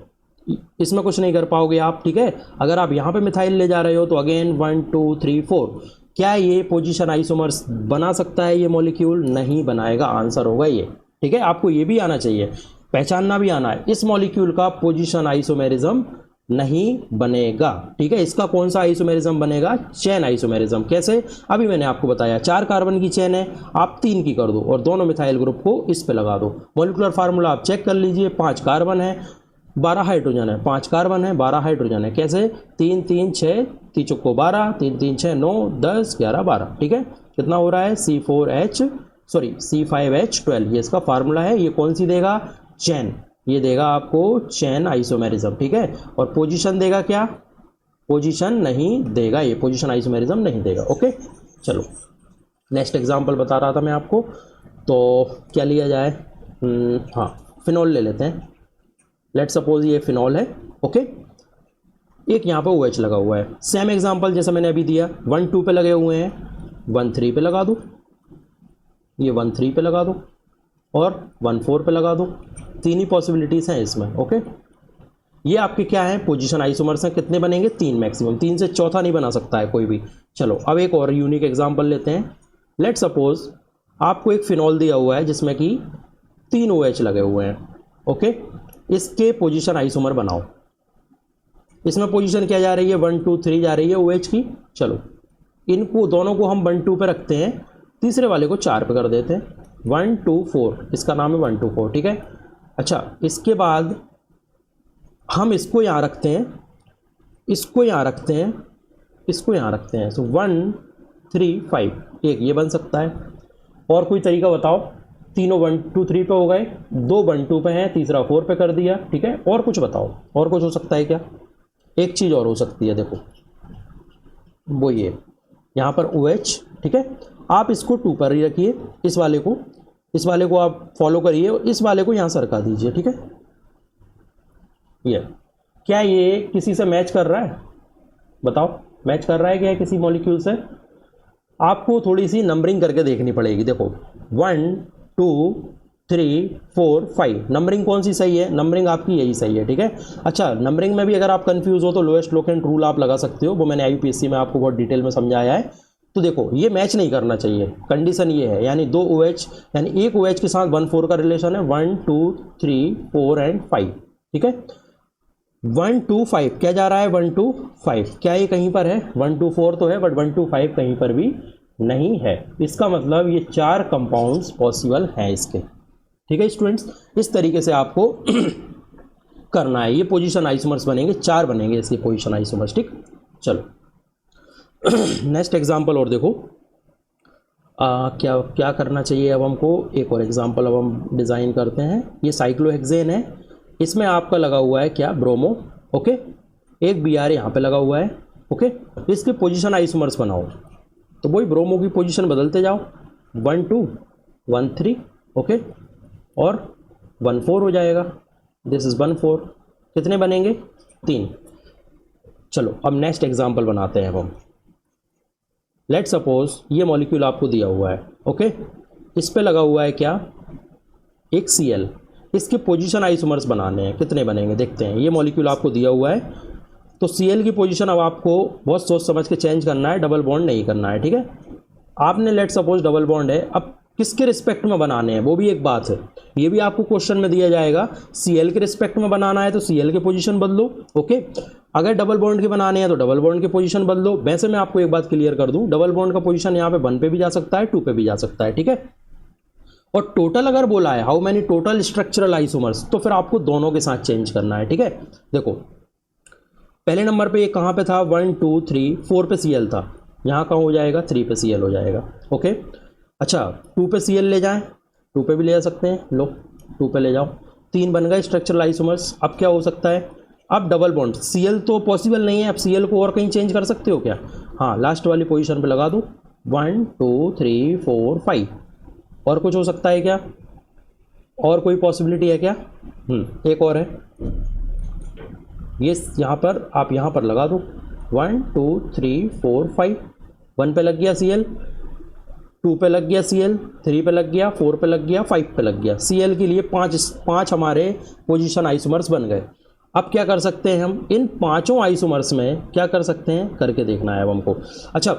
इसमें कुछ नहीं कर पाओगे आप। ठीक है, अगर आप यहाँ पे मिथाइल ले जा रहे हो तो अगेन 1 2 3 4, क्या ये पोजीशन आइसोमर्स बना सकता है? ये मॉलिक्यूल नहीं बनाएगा, आंसर होगा ये। ठीक है, आपको ये भी आना चाहिए, पहचानना भी आना है, इस मॉलिक्यूल का पोजीशन आइसोमेरिज्म नहीं बनेगा। ठीक है, इसका कौन सा आइसोमेरिज्म बनेगा? Chain isomerism. कैसे? अभी मैंने आपको बताया, 4 कार्बन की चेन है, आप 3 की कर दो और दोनों मिथाइल ग्रुप को इस पे लगा दो। मॉलिक्यूलर फार्मूला आप चेक कर लीजिए, 5 कार्बन है, 12 हाइड्रोजन है, 5 कार्बन है, 12 हाइड्रोजन है। कैसे? 3 3 6 3 चौको 12, 3 3 6 9 10 11 12। ठीक है, कितना हो रहा है? C5H12, ये इसका फार्मूला है। ये कौन सी देगा? चेन, ये देगा आपको चेन आइसोमेरिज्म। ठीक है, और पोजीशन देगा क्या? पोजीशन नहीं देगा, ये पोजीशन आइसोमेरिज्म नहीं देगा। ओके, चलो नेक्स्ट एग्जांपल बता रहा था मैं आपको, तो क्या लिया जाए? हाँ, फिनॉल ले लेते हैं। लेट सपोज ये फिनॉल है। ओके, एक यहाँ पे OH लगा हुआ है। सेम एग्जांपल जैसा मैंने अभी दिया, 1 2 पे लगे हुए हैं, 1 3 पे लगा दो, ये 1 3 पे लगा दो और 1 4 पे लगा दो। 3 ही पॉसिबिलिटीज़ हैं इसमें। ओके, ये आपके क्या है? पोजीशन आइसोमर्स हैं। कितने बनेंगे? 3 मैक्सिमम, 3 से चौथा नहीं बना सकता है कोई भी। चलो अब एक और यूनिक एग्जांपल लेते हैं। लेट सपोज आपको एक फिनॉल दिया हुआ है जिसमें कि 3 OH लगे हुए हैं। ओके, इसके पोजीशन आइसोमर बनाओ। इसमें पोजीशन क्या जा रही है? 1 2 3 जा रही है OH की। चलो इनको दोनों को हम 1 2 पे रखते हैं, तीसरे वाले को 4 पे कर देते हैं। 1 2 4, इसका नाम है 1 2 4। ठीक है, अच्छा इसके बाद हम इसको यहाँ रखते हैं, इसको यहाँ रखते हैं, इसको यहाँ रखते हैं। सो 1 3 5, एक ये बन सकता है। और कोई तरीका बताओ? तीनों 1 2 3 पे हो गए, 2 1 2 पे हैं, तीसरा 4 पे कर दिया। ठीक है, और कुछ बताओ, और कुछ हो सकता है क्या? एक चीज़ और हो सकती है, देखो वो ये यहाँ पर OH। ठीक है, आप इसको 2 पर ही रखिए, इस वाले को आप फॉलो करिए और इस वाले को यहाँ सरका दीजिए। ठीक है, ये क्या ये किसी से मैच कर रहा है? बताओ, मैच कर रहा है क्या किसी मॉलिक्यूल से? आपको थोड़ी सी नंबरिंग करके देखनी पड़ेगी। देखो 1 2 3 4 5, नंबरिंग कौन सी सही है? नंबरिंग आपकी यही सही है। ठीक है, अच्छा नंबरिंग में भी अगर आप कंफ्यूज हो तो लोएस्ट लोकेंट रूल आप लगा सकते हो, वो मैंने IUPAC में आपको बहुत डिटेल में समझाया है। तो देखो ये मैच नहीं करना चाहिए, कंडीशन ये है, यानी 2 OH, यानी एक OH के साथ 1 4 का रिलेशन है, 1 2 3 4 एंड 5। ठीक है, 1 2 5 क्या जा रहा है? 1 2 5, क्या ये कहीं पर है? 1 2 4 तो है, बट 1 2 5 कहीं पर भी नहीं है। इसका मतलब ये 4 कंपाउंड्स पॉसिबल हैं इसके। ठीक है स्टूडेंट्स, इस तरीके से आपको करना है। ये पोजीशन आइसोमर्स बनेंगे, 4 बनेंगे इसके पोजीशन आइसोमर्स। ठीक, चलो नेक्स्ट एग्जांपल और देखो क्या क्या करना चाहिए अब हमको। एक और एग्जांपल अब हम डिज़ाइन करते हैं। ये साइक्लोहेक्सेन है, इसमें आपका लगा हुआ है क्या? ब्रोमो। ओके, एक Br यहाँ पे लगा हुआ है। ओके, इसके पोजीशन आइसोमर्स बनाओ, तो वही ब्रोमो की पोजीशन बदलते जाओ, 1 2 1 3। ओके, और 1 4 हो जाएगा, दिस इज़ 1 4। कितने बनेंगे? 3। चलो अब नेक्स्ट एग्जांपल बनाते हैं अब हम। लेट सपोज ये मॉलिक्यूल आपको दिया हुआ है। ओके, इस पे लगा हुआ है क्या? एक Cl। इसके पोजीशन आइसोमर्स बनाने हैं, कितने बनेंगे देखते हैं। ये मॉलिक्यूल आपको दिया हुआ है, तो Cl की पोजीशन अब आपको बहुत सोच समझ के चेंज करना है, डबल बॉन्ड नहीं करना है। ठीक है, आपने लेट सपोज डबल बॉन्ड है, अब किसके रिस्पेक्ट में बनाने हैं वो भी एक बात है, ये भी आपको क्वेश्चन में दिया जाएगा। Cl के रिस्पेक्ट में बनाना है तो Cl के पोजीशन बदलो। ओके, अगर डबल बॉन्ड के बनाने हैं तो डबल बॉन्ड के पोजीशन बदलो। वैसे मैं आपको एक बात क्लियर कर दूं, डबल बॉन्ड का पोजीशन यहाँ पे 1 पे भी जा सकता है, 2 पे भी जा सकता है। ठीक है, और टोटल अगर बोला है how many total structural isomers, तो फिर आपको दोनों के साथ चेंज करना है। ठीक है, देखो पहले नंबर पे ये कहाँ पे था? 1 2 3 4 पे Cl था, यहाँ कहाँ हो जाएगा? 3 पे Cl हो जाएगा। ओके, अच्छा 2 पे Cl ले जाएं, 2 पे भी ले जा सकते हैं, लो 2 पे ले जाओ, 3 बन गए स्ट्रक्चरल आइसोमर्स। अब क्या हो सकता है? अब डबल बॉन्ड, Cl तो पॉसिबल नहीं है, अब Cl को और कहीं चेंज कर सकते हो क्या? हाँ, लास्ट वाली पोजीशन पे लगा दो, 1 2 3 4 5। और कुछ हो सकता है क्या? और कोई पॉसिबिलिटी है क्या? एक और है, ये यहाँ पर आप यहाँ पर लगा दो 1 2 3 4 5, 1 पे लग गया Cl, 2 पे लग गया Cl, 3 पे लग गया, 4 पे लग गया, 5 पे लग गया। Cl के लिए पाँच हमारे पोजीशन आइसोमर्स बन गए। अब क्या कर सकते हैं हम, इन पांचों आइसोमर्स में क्या कर सकते हैं, करके देखना है अब हमको। अच्छा,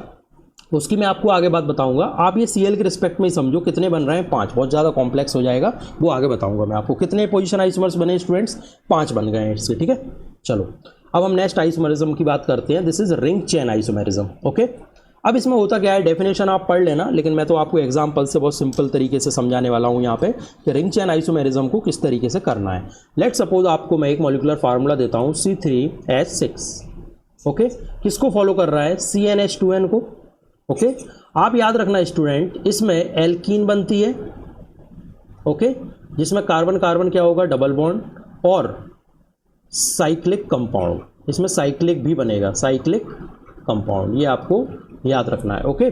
उसकी मैं आपको आगे बात बताऊंगा। आप ये Cl के रिस्पेक्ट में ही समझो कितने बन रहे हैं, 5। बहुत ज़्यादा कॉम्प्लेक्स हो जाएगा, वो आगे बताऊंगा मैं आपको। कितने पोजीशन आइसोमर्स बने स्टूडेंट्स, 5 बन गए हैं इससे, ठीक है। चलो अब हम नेक्स्ट आइसोमेरिज्म की बात करते हैं। This is ring chain isomerism, okay. अब इसमें होता क्या है, डेफिनेशन आप पढ़ लेना, लेकिन मैं तो आपको एग्जांपल से बहुत सिंपल तरीके से समझाने वाला हूँ यहाँ पे कि रिंग चेन आइसोमेरिज्म को किस तरीके से करना है। लेट सपोज आपको मैं एक मॉलिक्यूलर फार्मूला देता हूँ C3H6, ओके। किसको फॉलो कर रहा है, CnH2n को, ओके। आप याद रखना स्टूडेंट, इसमें एल्कीन बनती है, ओके, जिसमें कार्बन कार्बन क्या होगा, डबल बॉन्ड, और साइक्लिक कंपाउंड, इसमें साइक्लिक भी बनेगा, साइक्लिक कंपाउंड, ये आपको याद रखना है, okay.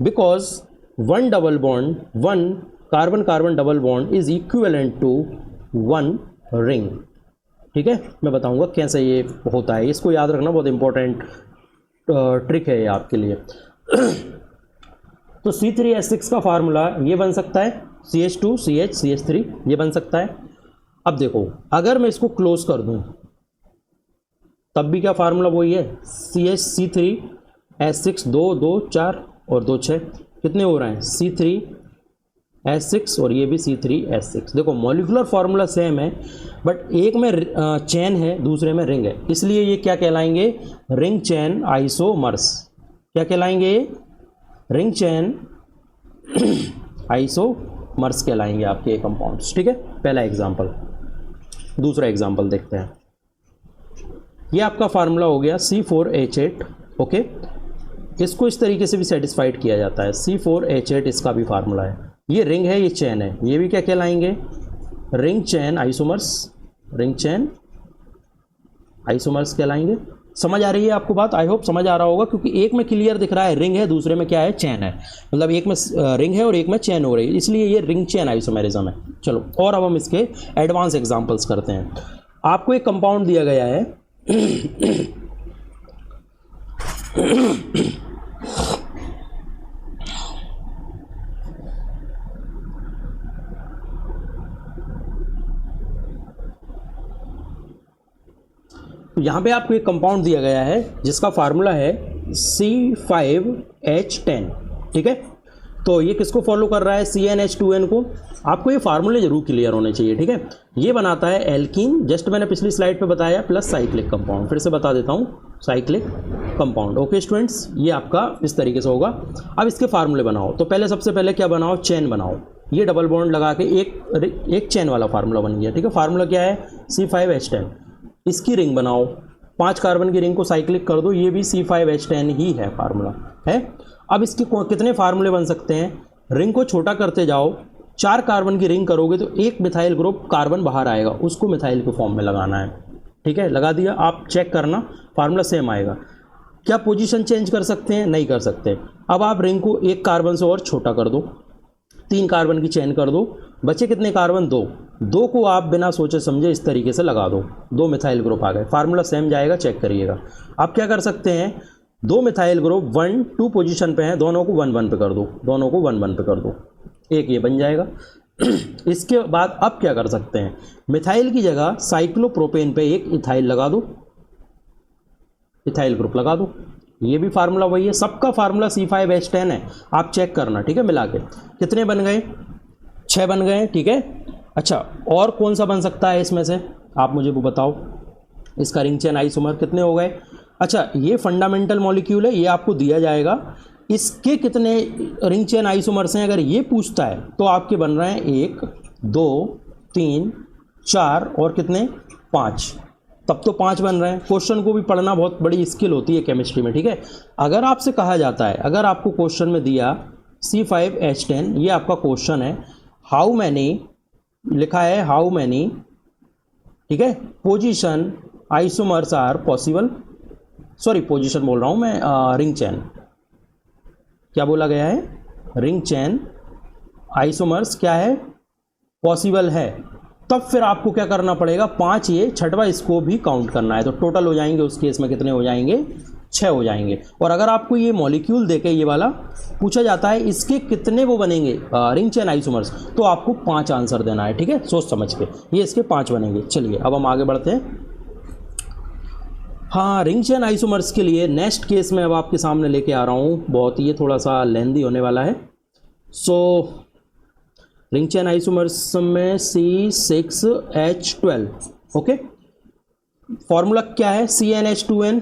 Because 1 double bond, 1 carbon carbon double bond is equivalent to 1 ring, ठीक है। मैं बताऊंगा कैसे ये होता है, इसको याद रखना, बहुत इंपॉर्टेंट ट्रिक है ये आपके लिए। तो C3H6 का फार्मूला ये बन सकता है, CH2 CH CH3, ये बन सकता है। अब देखो, अगर मैं इसको क्लोज कर दूं तब भी क्या फार्मूला वही है, CH3H6, 2 2 4 और 2 6, कितने हो रहे हैं, C3H6 और ये भी C3H6। देखो मॉलिक्यूलर फार्मूला सेम है, बट एक में चेन है, दूसरे में रिंग है, इसलिए ये क्या कहलाएंगे, रिंग चेन आइसोमर्स। क्या कहलाएंगे, रिंग चेन आइसोमर्स कहलाएंगे आपके कंपाउंड्स, ठीक है। पहला एग्जांपल। दूसरा एग्जांपल देखते हैं। ये आपका फार्मूला हो गया C4H8, ओके। इसको इस तरीके से भी सेटिस्फाइड किया जाता है, C4H8 इसका भी फार्मूला है। ये रिंग है, ये चेन है, ये भी क्या कहलाएंगे, ring chain isomers, ring chain isomers कहलाएंगे। समझ आ रही है आपको बात, आई होप समझ आ रहा होगा, क्योंकि एक में क्लियर दिख रहा है रिंग है, दूसरे में क्या है, चेन है, मतलब एक में रिंग है और एक में चेन हो रही है, इसलिए ये रिंग चेन आइसोमेरिज्म है। चलो और अब हम इसके एडवांस एग्जांपल्स करते हैं। आपको एक कंपाउंड दिया गया है तो यहाँ पे आपको एक कंपाउंड दिया गया है जिसका फार्मूला है C5H10, ठीक है। तो ये किसको फॉलो कर रहा है, CnH2n को। आपको ये फार्मूले जरूर क्लियर होने चाहिए, ठीक है। ये बनाता है एल्कीन, जस्ट मैंने पिछली स्लाइड पे बताया, प्लस साइक्लिक कंपाउंड, फिर से बता देता हूँ, साइक्लिक कंपाउंड, ओके स्टूडेंट्स। ये आपका इस तरीके से होगा। अब इसके फार्मूले बनाओ, तो पहले सबसे पहले क्या बनाओ, चेन बनाओ। ये डबल बॉन्ड लगा के एक चेन वाला फार्मूला बन गया, ठीक है। फार्मूला क्या है, C5H10। इसकी रिंग बनाओ, 5 कार्बन की रिंग को साइक्लिक कर दो, ये भी C5H10 ही है, फार्मूला है। अब इसके कितने फार्मूले बन सकते हैं, रिंग को छोटा करते जाओ, 4 कार्बन की रिंग करोगे तो एक मिथाइल ग्रुप कार्बन बाहर आएगा, उसको मिथाइल के फॉर्म में लगाना है, ठीक है। लगा दिया, आप चेक करना फार्मूला सेम आएगा। क्या पोजीशन चेंज कर सकते हैं, नहीं कर सकते। अब आप रिंग को 1 कार्बन से और छोटा कर दो, 3 कार्बन की चेन कर दो, बचे कितने कार्बन, 2 को आप बिना सोचे समझे इस तरीके से लगा दो, 2 मिथाइल ग्रुप आ गए, फार्मूला सेम जाएगा, चेक करिएगा। आप क्या कर सकते हैं, 2 मिथाइल ग्रुप 1 2 पोजीशन पे हैं, दोनों को 1 1 पे कर दो, दोनों को 1 1 पे कर दो, एक ये बन जाएगा। इसके बाद अब क्या कर सकते हैं, मिथाइल की जगह साइक्लोप्रोपेन पे एक इथाइल लगा दो, इथाइल ग्रुप लगा दो, ये भी फार्मूला वही है, सबका फार्मूला C5H10 है, आप चेक करना, ठीक है। मिला के कितने बन गए, 6 बन गए, ठीक है। अच्छा, और कौन सा बन सकता है इसमें से, आप मुझे वो बताओ। इसका रिंग चेन आइसोमर कितने हो गए। अच्छा, ये फंडामेंटल मॉलिक्यूल है, ये आपको दिया जाएगा, इसके कितने रिंग चेन आइसोमर्स हैं अगर ये पूछता है तो आपके बन रहे हैं 1 2 3 4 और कितने 5, तब तो 5 बन रहे हैं। क्वेश्चन को भी पढ़ना बहुत बड़ी स्किल होती है केमिस्ट्री में, ठीक है। अगर आपसे कहा जाता है, अगर आपको क्वेश्चन में दिया C5H10, ये आपका क्वेश्चन है, हाउ मैनी लिखा है, हाउ मैनी, ठीक है, position isomers are possible, sorry position बोल रहा हूं मैं, रिंग चेन, क्या बोला गया है, रिंग चेन आइसोमर्स क्या है, पॉसिबल है, तब फिर आपको क्या करना पड़ेगा, 5 ये छठवा इसको भी काउंट करना है। तो टोटल हो जाएंगे उस केस में कितने हो जाएंगे, 6 हो जाएंगे। और अगर आपको ये मॉलिक्यूल देके ये वाला पूछा जाता है इसके कितने वो बनेंगे रिंग चेन आइसोमर्स, तो आपको 5 आंसर देना है, ठीक है, सोच समझ के। ये इसके 5 बनेंगे। चलिए अब हम आगे बढ़ते हैं। हाँ, रिंग चेन आइसोमर्स के लिए नेक्स्ट केस में अब आपके सामने लेके आ रहा हूँ, बहुत ये थोड़ा सा लेंदी होने वाला है। सो रिंग चेन आइसोमर्स में C6H12, ओके। फॉर्मूला क्या है, CnH2n,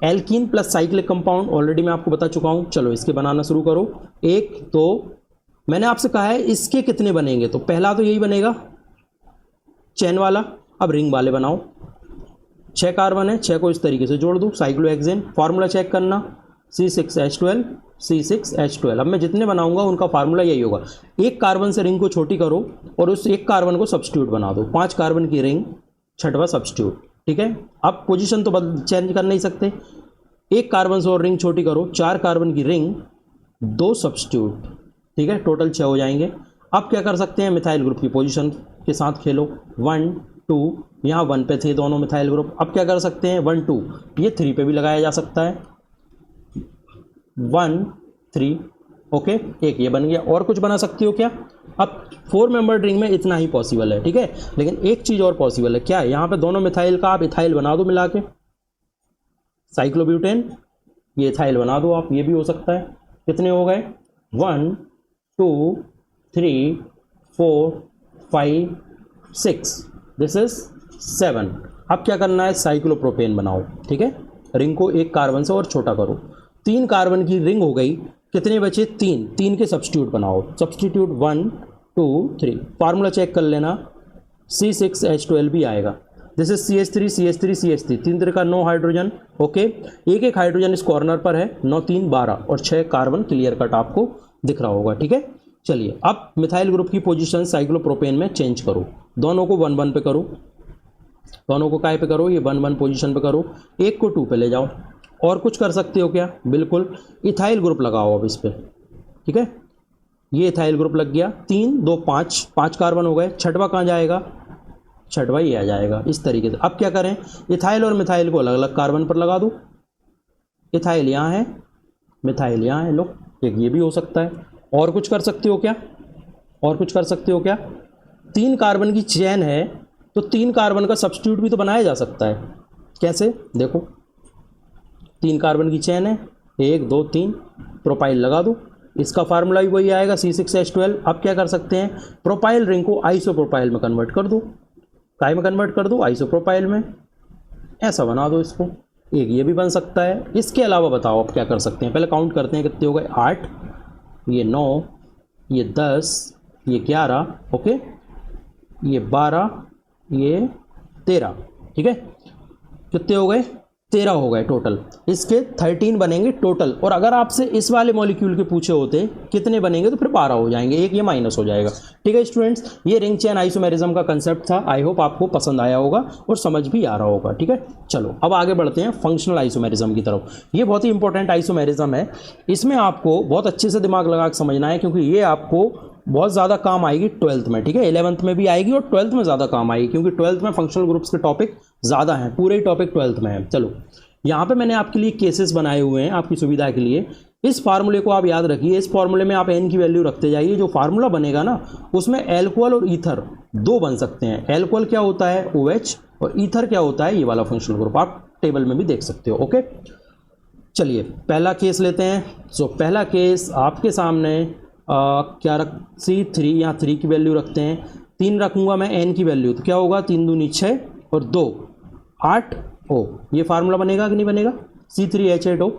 alkene plus cyclic compound, already मैं आपको बता चुका हूँ। चलो इसके बनाना शुरू करो। एक तो मैंने आपसे कहा है इसके कितने बनेंगे, तो पहला तो यही बनेगा चेन वाला। अब रिंग वाले बनाओ, 6 कार्बन है, 6 को इस तरीके से जोड़ दूँ, साइक्लोहेक्सेन। फार्मूला चेक करना, C6H12 C6H12। अब मैं जितने बनाऊंगा उनका फार्मूला यही होगा। एक कार्बन से रिंग को छोटी करो और उस एक कार्बन को सब्स्टिट्यूट बना दो। 5 कार्बन की रिंग, छठवा सब्स्टिट्यूट, ठीक है। अब पोजीशन तो चेंज कर नहीं सकते, एक कार्बन से और रिंग छोटी करो, 4 कार्बन की रिंग, 2 सब्स्टिट्यूट, ठीक है, टोटल 6 हो जाएंगे। अब क्या कर सकते हैं, मिथाइल ग्रुप की पोजीशन के साथ खेलो। 1 2, यहाँ 1 पे थे दोनों मिथाइल ग्रुप। अब क्या कर सकते हैं, 1 2, ये 3 पे भी लगाया जा सकता है। 1 3, ओके, एक ये बन गया। और कुछ बना सकती हो क्या, अब 4 मेंबर रिंग में इतना ही पॉसिबल है, ठीक है। लेकिन एक चीज़ और पॉसिबल है, क्या है, यहाँ पे दोनों मिथाइल का आप इथाइल बना दो मिला के, साइक्लोब्यूटेन, ये इथाइल बना दो आप, ये भी हो सकता है। कितने हो गए, 1 2 3 4 5 6, दिस इज 7। अब क्या करना है, साइक्लोप्रोपेन बनाओ, ठीक है। रिंग को एक कार्बन से और छोटा करो। 3 कार्बन की रिंग हो गई, कितने बचे, 3, 3 के सब्स्टिट्यूट बनाओ। सब्स्टिट्यूट 1 2 3, फार्मूला चेक कर लेना, C6H12 भी आएगा। This is CH3 CH3 CH3, 3 तरह का 9 हाइड्रोजन, ओके। एक एक हाइड्रोजन इस कॉर्नर पर है, 9 3 12 और 6 कार्बन क्लियर कट आपको दिख रहा होगा, ठीक है। चलिए अब मिथाइल ग्रुप की पोजीशन साइक्लोप्रोपेन में चेंज करो, दोनों को 1 1 पे करो, दोनों को काय पे करो, ये 1 1 पोजीशन पे करो, एक को 2 पे ले जाओ। और कुछ कर सकते हो क्या, बिल्कुल, इथाइल ग्रुप लगाओ अब इस पे, ठीक है। ये इथाइल ग्रुप लग गया, 3 2 5, 5 कार्बन हो गए। छठवा कहाँ जाएगा, छठवा ही आ जाएगा इस तरीके से। अब क्या करें, इथाइल और मिथाइल को अलग अलग कार्बन पर लगा दो। इथाइल यहाँ है, मिथाइल यहाँ है, लो, एक ये भी हो सकता है। और कुछ कर सकते हो क्या, और कुछ कर सकते हो क्या, 3 कार्बन की चेन है तो 3 कार्बन का सब्स्टिट्यूट भी तो बनाया जा सकता है। कैसे, देखो, 3 कार्बन की चेन है, 1 2 3, प्रोपाइल लगा दो, इसका फार्मूला भी वही आएगा, C6H12। अब क्या कर सकते हैं, प्रोपाइल रिंग को आइसोप्रोपाइल में कन्वर्ट कर दो। काय में कन्वर्ट कर दो, आइसोप्रोपाइल में, ऐसा बना दो इसको। एक ये भी बन सकता है। इसके अलावा बताओ आप क्या कर सकते हैं, पहले काउंट करते हैं कितने हो गए, 8, ये 9, ये 10, ये 11, ओके, ये 12, ये 13, ठीक है। कितने हो गए, 13 हो गए टोटल। इसके 13 बनेंगे टोटल। और अगर आपसे इस वाले मॉलिक्यूल के पूछे होते कितने बनेंगे तो फिर 12 हो जाएंगे, एक ये माइनस हो जाएगा, ठीक है स्टूडेंट्स। ये रिंग चेन आइसोमेरिज्म का कंसेप्ट था। आई होप आपको पसंद आया होगा और समझ भी आ रहा होगा, ठीक है। चलो अब आगे बढ़ते हैं फंक्शनल आइसोमेरिज्म की तरफ। ये बहुत ही इंपॉर्टेंट आइसोमेरिज्म है, इसमें आपको बहुत अच्छे से दिमाग लगा के समझना है, क्योंकि ये आपको बहुत ज़्यादा काम आएगी 12th में, ठीक है। 11th में भी आएगी और 12th में ज़्यादा काम आएगी, क्योंकि 12th में फंक्शनल ग्रुप्स के टॉपिक ज़्यादा हैं, पूरे ही टॉपिक 12th में है। चलो यहाँ पे मैंने आपके लिए केसेस बनाए हुए हैं आपकी सुविधा के लिए। इस फार्मूले को आप याद रखिए, इस फार्मूले में आप n की वैल्यू रखते जाइए। जो फार्मूला बनेगा ना उसमें एल्कोहल और ईथर 2 बन सकते हैं। एल्कोहल क्या होता है, OH, और ईथर क्या होता है, ये वाला फंक्शनल ग्रुप, आप टेबल में भी देख सकते हो, ओके। चलिए पहला केस लेते हैं। सो पहला केस आपके सामने क्या रख, C3, यहाँ 3 की वैल्यू रखते हैं, 3 रखूँगा मैं n की वैल्यू, तो क्या होगा, 3 दूनी 6 और 2 8 O। ये फार्मूला बनेगा कि नहीं बनेगा, C3H8O।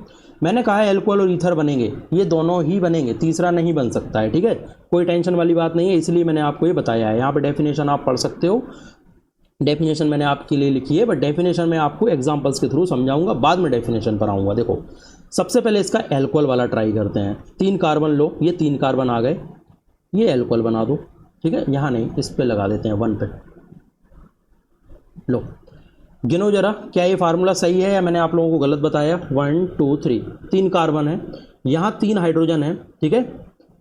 मैंने कहा है एल्कोहल और ईथर बनेंगे, ये दोनों ही बनेंगे, तीसरा नहीं बन सकता है, ठीक है। कोई टेंशन वाली बात नहीं है, इसलिए मैंने आपको ये बताया है। यहाँ पे डेफिनेशन आप पढ़ सकते हो, डेफिनेशन मैंने आपके लिए लिखी है, बट डेफिनेशन मैं आपको एग्जांपल्स के थ्रू समझाऊंगा, बाद में डेफिनेशन पर आऊँगा। देखो सबसे पहले इसका एल्कोहल वाला ट्राई करते हैं। 3 कार्बन लो, ये 3 कार्बन आ गए, ये एल्कोहल बना दो, ठीक है। यहाँ नहीं, इस पे लगा देते हैं 1 पे। लो गिनो जरा, क्या ये फार्मूला सही है या मैंने आप लोगों को गलत बताया। 1 2 3, 3 कार्बन है, यहाँ 3 हाइड्रोजन है, ठीक है।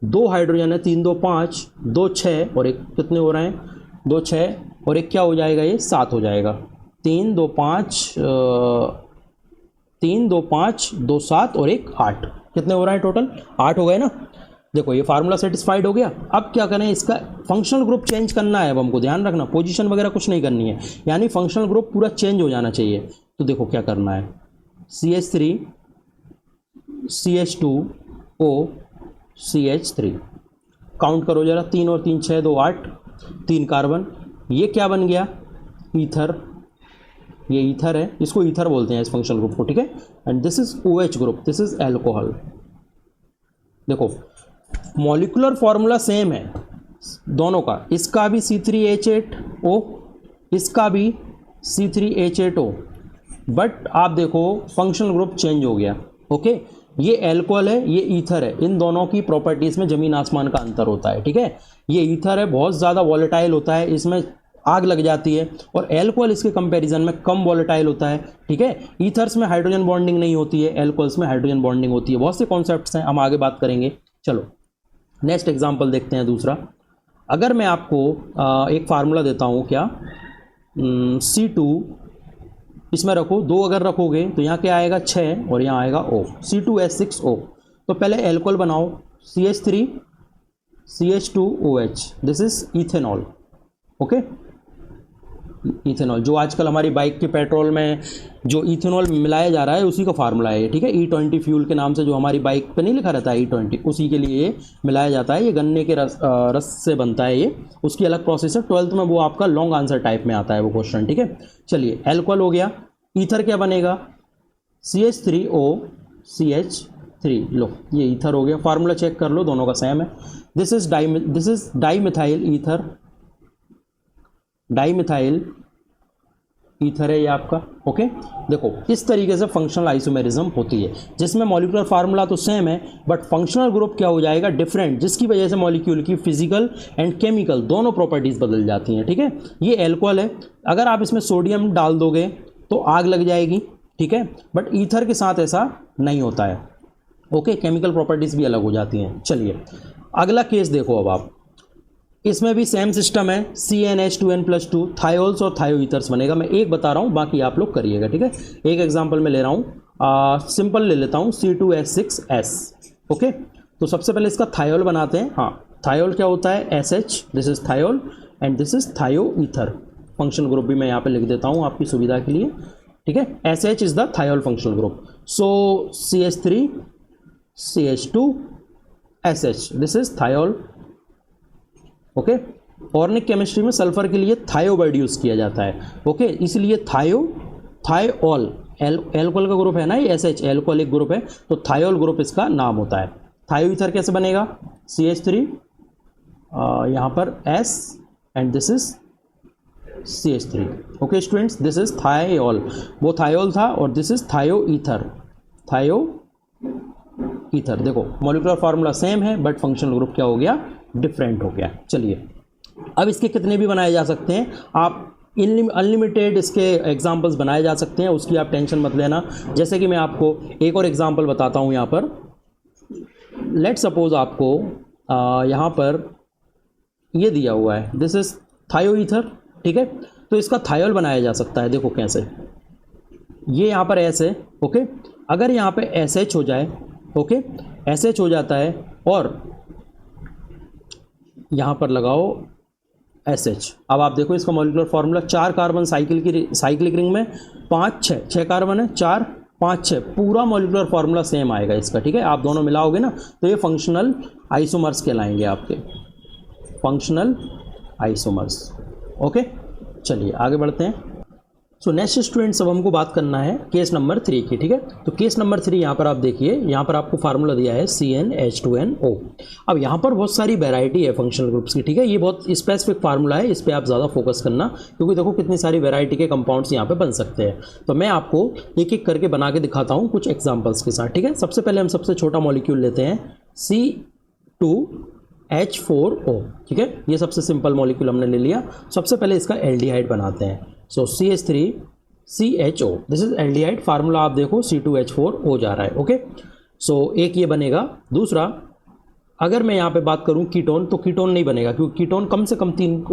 2 हाइड्रोजन है, 3 2 5, 2 6 और एक कितने हो रहे हैं, 2 6 और एक क्या हो जाएगा, ये 7 हो जाएगा। 3 2 5 3 2 5 2 7 और एक 8, कितने हो रहा है टोटल, 8 हो गए ना। देखो ये फार्मूला सेटिस्फाइड हो गया। अब क्या करें, इसका फंक्शनल ग्रुप चेंज करना है। अब हमको ध्यान रखना, पोजीशन वगैरह कुछ नहीं करनी है, यानी फंक्शनल ग्रुप पूरा चेंज हो जाना चाहिए। तो देखो क्या करना है, CH3 CH2O CH3, काउंट करो जरा, 3 और 3 6 2 8, 3 कार्बन, ये क्या बन गया, ईथर। ये ईथर है, इसको ईथर बोलते हैं इस फंक्शनल ग्रुप को, ठीक है। And this is OH group, this is alcohol. देखो मॉलिक्यूलर फॉर्मूला सेम है दोनों का, इसका भी C3H8O, इसका भी C3H8O, बट आप देखो फंक्शनल ग्रुप चेंज हो गया। ओके, ये एल्कोहल है, ये ईथर है, इन दोनों की प्रॉपर्टीज में जमीन आसमान का अंतर होता है, ठीक है। ये ईथर है, बहुत ज़्यादा वॉलेटाइल होता है, इसमें आग लग जाती है, और एल्कोहल इसके कंपैरिजन में कम वॉलेटाइल होता है, ठीक है। ईथर्स में हाइड्रोजन बॉन्डिंग नहीं होती है, एल्कोहल्स में हाइड्रोजन बॉन्डिंग होती है। बहुत से कॉन्सेप्ट्स हैं, हम आगे बात करेंगे। चलो नेक्स्ट एग्जांपल देखते हैं दूसरा। अगर मैं आपको एक फार्मूला देता हूँ, क्या C2 इसमें रखो, 2 अगर रखोगे तो यहाँ क्या आएगा 6 और यहाँ आएगा O, C2H6O। तो पहले एल्कोहल बनाओ, CH3 CH2OH, this is ethanol. Okay, ethanol जो आजकल हमारी बाइक के पेट्रोल में जो इथेनॉल मिलाया जा रहा है उसी का फार्मूला है ये, ठीक है। E20 फ्यूल के नाम से जो हमारी बाइक पे नहीं लिखा रहता है E20, उसी के लिए ये मिलाया जाता है। ये गन्ने के रस से बनता है, ये उसकी अलग प्रोसेस है। 12th में वो आपका लॉन्ग आंसर टाइप में आता है वो क्वेश्चन, ठीक है। चलिए एल्कोहल हो गया, ईथर क्या बनेगा, CH3O CH3, लो ये ईथर हो गया। फार्मूला चेक कर लो, दोनों का सेम है। This is dimethyl ether, dimethyl ether है ये आपका। ओके, देखो इस तरीके से फंक्शनल आइसोमेरिज्म होती है, जिसमें मॉलिक्यूलर फार्मूला तो सेम है बट फंक्शनल ग्रुप क्या हो जाएगा, डिफरेंट, जिसकी वजह से मॉलिक्यूल की फिजिकल एंड केमिकल दोनों प्रॉपर्टीज बदल जाती हैं, ठीक है। ये एल्कोहल है, अगर आप इसमें सोडियम डाल दोगे तो आग लग जाएगी, ठीक है, बट ईथर के साथ ऐसा नहीं होता है। ओके, केमिकल प्रॉपर्टीज भी अलग हो जाती हैं। चलिए अगला केस देखो, अब आप इसमें भी सेम सिस्टम है, CnH2n+2 थायोल्स और थायो ईथर्स बनेगा। मैं एक बता रहा हूँ, बाकी आप लोग करिएगा, ठीक है। एक एग्जांपल में ले रहा हूँ, सिंपल ले लेता हूँ, C2H6S। ओके, तो सबसे पहले इसका थायोल बनाते हैं। हाँ, थायोल क्या होता है, SH, this is thiol and this is थायो ईथर। फंक्शनल ग्रुप भी मैं यहाँ पे लिख देता हूँ आपकी सुविधा के लिए, ठीक है। SH is the thiol functional group. So CH3 CH2 SH, this is thiol. Okay, organic chemistry में सल्फर के लिए थायो वर्ड यूज किया जाता है। ओके, इसलिए थायोल एल्कोहल का ग्रुप है ना, ये SH एल्कोहलिक ग्रुप है, तो थायोल ग्रुप इसका नाम होता है। थायो ईथर कैसे बनेगा, CH3 यहाँ पर S and this is CH3। Okay students, this is thiol, वो थायोल था, और दिस इज थायो ईथर, थायो ईथर। देखो मॉलिक्यूलर फार्मूला सेम है बट फंक्शनल ग्रुप क्या हो गया, डिफरेंट हो गया। चलिए अब इसके कितने भी बनाए जा सकते हैं, आप अनलिमिटेड इसके एग्जांपल्स बनाए जा सकते हैं, उसकी आप टेंशन मत लेना। जैसे कि मैं आपको एक और एग्जांपल बताता हूं यहाँ पर। लेट सपोज आपको यहाँ पर ये दिया हुआ है, दिस इज थायो ईथर, ठीक है। तो इसका थायोल बनाया जा सकता है, देखो कैसे, ये यहाँ पर S है। ओके, अगर यहाँ पे SH हो जाए, ओके SH हो जाता है, और यहाँ पर लगाओ SH। अब आप देखो इसका molecular formula, 4 carbon cyclic ring में 5 6 कार्बन है, 4 5 6, पूरा मॉलिक्यूलर फार्मूला सेम आएगा इसका, ठीक है। आप दोनों मिलाओगे ना तो ये फंक्शनल आइसोमर्स कहलाएंगे आपके, फंक्शनल आइसोमर्स। ओके, चलिए आगे बढ़ते हैं। सो नेक्स्ट स्टूडेंट्स, अब हमको बात करना है केस नंबर 3 की, ठीक है। तो केस नंबर 3 यहाँ पर आप देखिए, यहाँ पर आपको फार्मूला दिया है CnH2nO। अब यहाँ पर बहुत सारी वैरायटी है फंक्शनल ग्रुप्स की, ठीक है। ये बहुत स्पेसिफिक फार्मूला है, इस पर आप ज़्यादा फोकस करना, क्योंकि देखो कितनी सारी वैरायटी के कंपाउंड्स यहाँ पे बन सकते हैं। तो मैं आपको एक एक करके बना के दिखाता हूँ कुछ एग्जाम्पल्स के साथ, ठीक है। सबसे पहले हम सबसे छोटा मॉलिक्यूल लेते हैं, C2H4O, ठीक है। ये सबसे सिंपल मॉलिक्यूल हमने ले लिया। सबसे पहले इसका एल्डिहाइड बनाते हैं। सो CH3CHO, this is aldehyde. Formula आप देखो, C2H4O जा रहा है। ओके, सो एक ये बनेगा। दूसरा, अगर मैं यहाँ पे बात करूँ कीटोन, तो कीटोन नहीं बनेगा क्योंकि कीटोन कम से कम 3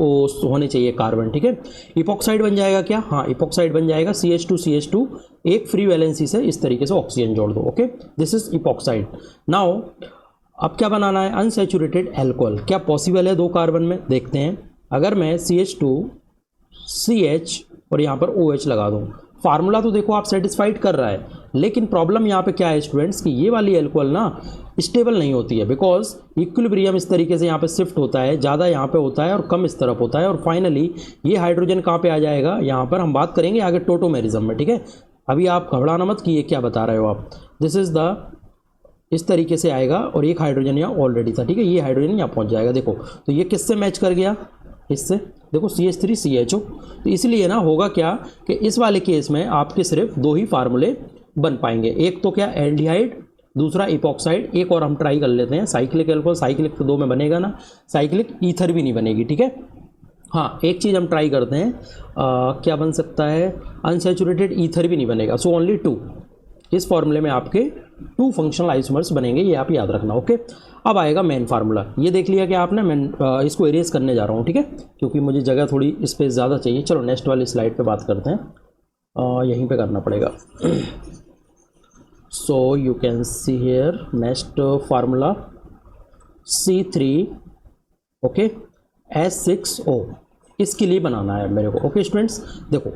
होने चाहिए कार्बन, ठीक है। इपॉक्साइड बन जाएगा क्या? हाँ, इपॉक्साइड बन जाएगा CH2 एक फ्री वैलेंसी से इस तरीके से ऑक्सीजन जोड़ दो, okay, this is epoxide. Now अब क्या बनाना है? Unsaturated alcohol. क्या पॉसिबल है 2 कार्बन में? देखते हैं। अगर मैं CH2CH और यहाँ पर OH लगा दूँ, फार्मूला तो देखो आप सेटिस्फाइड कर रहा है, लेकिन प्रॉब्लम यहाँ पे क्या है स्टूडेंट्स कि ये वाली एल्कोहल ना स्टेबल नहीं होती है, बिकॉज इक्विलिब्रियम इस तरीके से यहाँ पे शिफ्ट होता है, ज़्यादा यहाँ पे होता है और कम इस तरफ होता है, और फाइनली ये हाइड्रोजन कहाँ पे आ जाएगा? यहाँ पर हम बात करेंगे आगे टोटोमेरिज्म में, ठीक है। अभी आप घबराना मत कि ये क्या बता रहे हो आप। दिस इज द इस तरीके से आएगा और एक हाइड्रोजन यहाँ ऑलरेडी था, ठीक है, ये हाइड्रोजन यहाँ पहुँच जाएगा। देखो तो ये किससे मैच कर गया? इससे। देखो CH3CHO। तो इसलिए ना होगा क्या कि इस वाले केस में आपके सिर्फ 2 ही फार्मूले बन पाएंगे। एक तो क्या? एल्डिहाइड, दूसरा इपॉक्साइड। एक और हम ट्राई कर लेते हैं, साइक्लिक एल्कोहल। साइक्लिक तो 2 में बनेगा ना, साइक्लिक ईथर भी नहीं बनेगी, ठीक है। हाँ, एक चीज़ हम ट्राई करते हैं, क्या बन सकता है? अनसैचुरेटेड ईथर भी नहीं बनेगा, सो ओनली 2। इस फॉर्मूले में आपके 2 फंक्शनल आइसोमर्स बनेंगे, ये आप याद रखना, ओके। अब आएगा मेन फार्मूला। ये देख लिया कि आपने, मैं इसको इरेज करने जा रहा हूँ, ठीक है, क्योंकि मुझे जगह थोड़ी स्पेस ज़्यादा चाहिए। चलो नेक्स्ट वाली स्लाइड पे बात करते हैं, यहीं पे करना पड़ेगा। So you can see here next formula C3 okay S6O, इसके लिए बनाना है मेरे को, ओके स्टूडेंट्स। देखो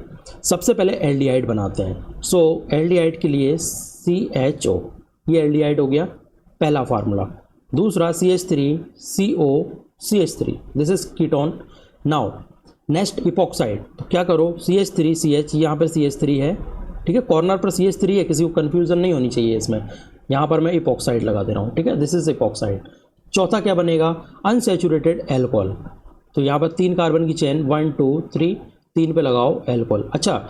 सबसे पहले एल्डिहाइड बनाते हैं। सो एल्डिहाइड के लिए CHO, ये एल्डिहाइड हो गया पहला फार्मूला। दूसरा CH3CO CH3, this is ketone. Now next epoxide, तो क्या करो? CH3CH, यहाँ पर CH3 है, ठीक है, कॉर्नर पर CH3 है, किसी को कन्फ्यूजन नहीं होनी चाहिए इसमें। यहाँ पर मैं इपॉक्साइड लगा दे रहा हूँ, ठीक है, दिस इज इपॉक्साइड। चौथा क्या बनेगा? Unsaturated alcohol. तो यहाँ पर 3 कार्बन की चेन, 1 2 3, 3 पे लगाओ एल्कोहल। अच्छा,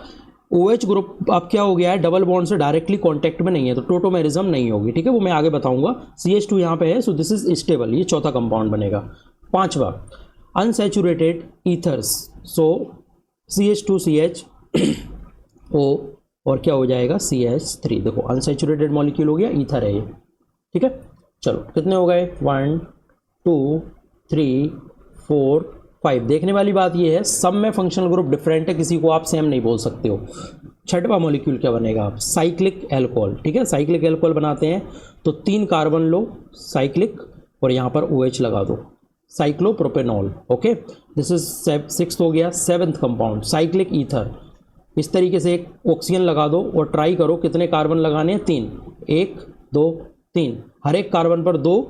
OH ग्रुप अब क्या हो गया है? डबल बॉन्ड से डायरेक्टली कांटेक्ट में नहीं है, तो टोटोमेरिज्म नहीं होगी, ठीक है, वो मैं आगे बताऊंगा। CH2 यहाँ पे है, सो दिस इज स्टेबल, ये चौथा कंपाउंड बनेगा। पांचवा अनसैचुरेटेड ईथर्स, सो CH2CHO और क्या हो जाएगा? CH3। देखो अनसैचुरेटेड मॉलिक्यूल हो गया, ईथर है ये, ठीक है। चलो कितने हो गए? 1 2 3 4 5। देखने वाली बात ये है, सब में फंक्शनल ग्रुप डिफरेंट है, किसी को आप सेम नहीं बोल सकते हो। छठवां मॉलिक्यूल क्या बनेगा? आप साइक्लिक एल्कोहल, ठीक है, साइक्लिक एल्कोहल बनाते हैं तो 3 कार्बन लो साइक्लिक और यहाँ पर OH लगा दो, साइक्लोप्रोपेनॉल, ओके, दिस इज 6 हो गया। 7th कंपाउंड साइक्लिक ईथर, इस तरीके से एक ऑक्सीजन लगा दो और ट्राई करो कितने कार्बन लगाने हैं? 3, 1 2 3, हर एक कार्बन पर 2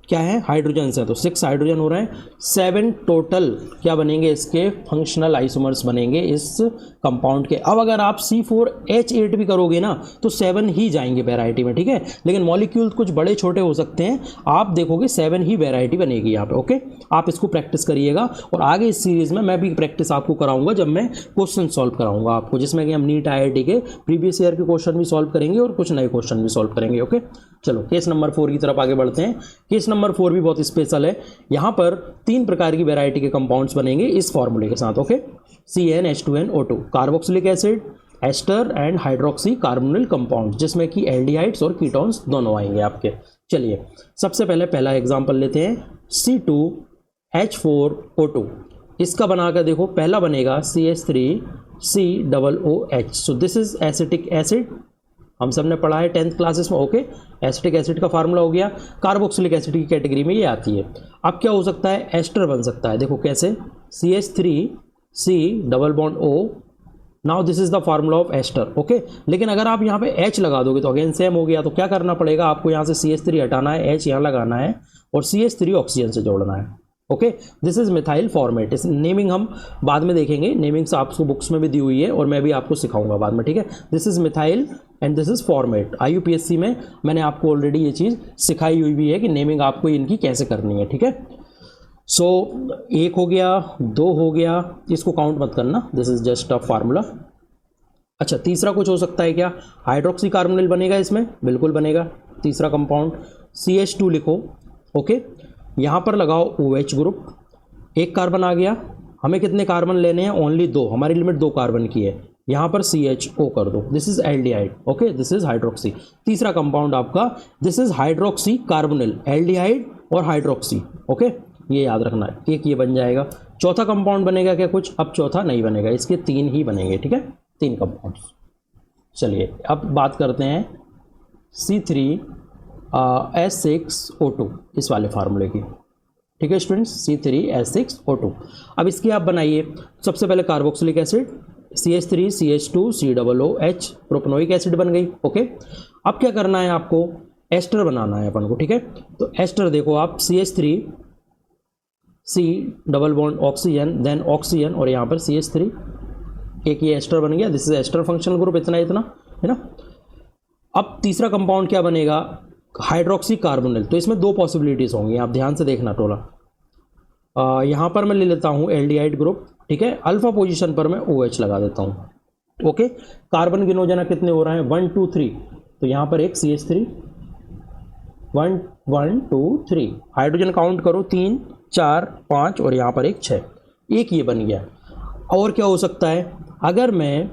क्या है? हाइड्रोजन है, तो 6 हाइड्रोजन हो रहे हैं। 7 टोटल क्या बनेंगे? इसके फंक्शनल आइसोमर्स बनेंगे इस कंपाउंड के। अब अगर आप C4H8 भी करोगे ना तो 7 ही जाएंगे वैरायटी में, ठीक है, लेकिन मॉलिक्यूल कुछ बड़े छोटे हो सकते हैं, आप देखोगे 7 ही वैरायटी बनेगी यहाँ पे, ओके। आप इसको प्रैक्टिस करिएगा और आगे इस सीरीज में मैं भी प्रैक्टिस आपको कराऊंगा जब मैं क्वेश्चन सॉल्व कराऊंगा आपको, जिसमें कि हम नीट IIT के प्रीवियस ईयर के क्वेश्चन भी सॉल्व करेंगे और कुछ नए क्वेश्चन भी सॉल्व करेंगे, ओके। चलो केस नंबर 4 की तरफ आगे बढ़ते हैं। केस नंबर 4 भी बहुत स्पेशल है, यहाँ पर 3 प्रकार की वैरायटी के कंपाउंड्स बनेंगे इस फॉर्मूले के साथ, okay. CnH2nO2 carboxylic acid, ester and hydroxy carbonyl compound, जिसमें कि एल्डिहाइड्स और कीटोन्स दोनों आएंगे आपके। चलिए सबसे पहले पहला एग्जांपल लेते हैं, C2H4O2। इसका बनाकर देखो, पहला बनेगा CH3COOH, so this is acetic acid, हम सब ने पढ़ा है 10th क्लासेस में, ओके। एसिटिक एसिड का फार्मूला हो गया, कार्बोक्सिलिक एसिड की कैटेगरी में ये आती है। अब क्या हो सकता है? एस्टर बन सकता है, देखो कैसे? CH3C+O, now this is the formula of ester, okay. लेकिन अगर आप यहाँ पे H लगा दोगे तो अगेन सेम हो गया, तो क्या करना पड़ेगा आपको? यहाँ से CH3 हटाना है, H यहाँ लगाना है और CH3 ऑक्सीजन से जोड़ना है, okay. This is methyl formate. इस नेमिंग हम बाद में देखेंगे, नेमिंग्स आपको बुक्स में भी दी हुई है और मैं भी आपको सिखाऊंगा बाद में, ठीक है। This is methyl and this is format. IUPSC में मैंने आपको ऑलरेडी ये चीज़ सिखाई हुई भी है कि नेमिंग आपको इनकी कैसे करनी है, ठीक है। सो 1 हो गया, 2 हो गया, इसको काउंट मत करना, this is just a formula. अच्छा, तीसरा कुछ हो सकता है क्या? हाइड्रोक्सी कार्बोनिल बनेगा इसमें, बिल्कुल बनेगा। तीसरा कंपाउंड CH2 लिखो, ओके। यहाँ पर लगाओ OH ग्रुप, 1 कार्बन आ गया। हमें कितने कार्बन लेने हैं? ओनली 2, हमारी लिमिट 2 कार्बन की है। यहाँ पर CHO कर दो, this is aldehyde, okay, this is hydroxy. तीसरा कंपाउंड आपका, this is hydroxy carbonyl, aldehyde और हाइड्रोक्सी। ओके, ये याद रखना है, एक ये बन जाएगा। चौथा कंपाउंड बनेगा क्या कुछ? अब चौथा नहीं बनेगा, इसके 3 ही बनेंगे, ठीक है, 3 कंपाउंड्स। चलिए अब बात करते हैं C3H6O2 इस वाले फार्मूले की, ठीक है स्टूडेंट्स, C3H6O2। अब इसकी आप बनाइए। सबसे पहले carboxylic acid CH3CH2COOH propanoic acid बन गई। ओके, अब क्या करना है आपको? एस्टर बनाना है अपन को, ठीक है। तो एस्टर देखो आप, CH3 C double bond oxygen, then oxygen और यहाँ पर CH3, एक ये एस्टर बन गया। This is ester functional group, इतना है ना। अब तीसरा कंपाउंड क्या बनेगा? Hydroxy carbonyl. तो इसमें 2 पॉसिबिलिटीज होंगी, आप ध्यान से देखना टोला। यहाँ पर मैं ले लेता हूँ एल्डिहाइड ग्रुप, ठीक है। अल्फा पोजीशन पर मैं OH लगा देता हूँ। ओके, कार्बन गिनोजना कितने हो रहे हैं? 1 2 3, तो यहाँ पर एक CH3, 1 1 2 3, हाइड्रोजन काउंट करो, 3 4 5 और यहाँ पर एक 6, एक ये बन गया। और क्या हो सकता है? अगर मैं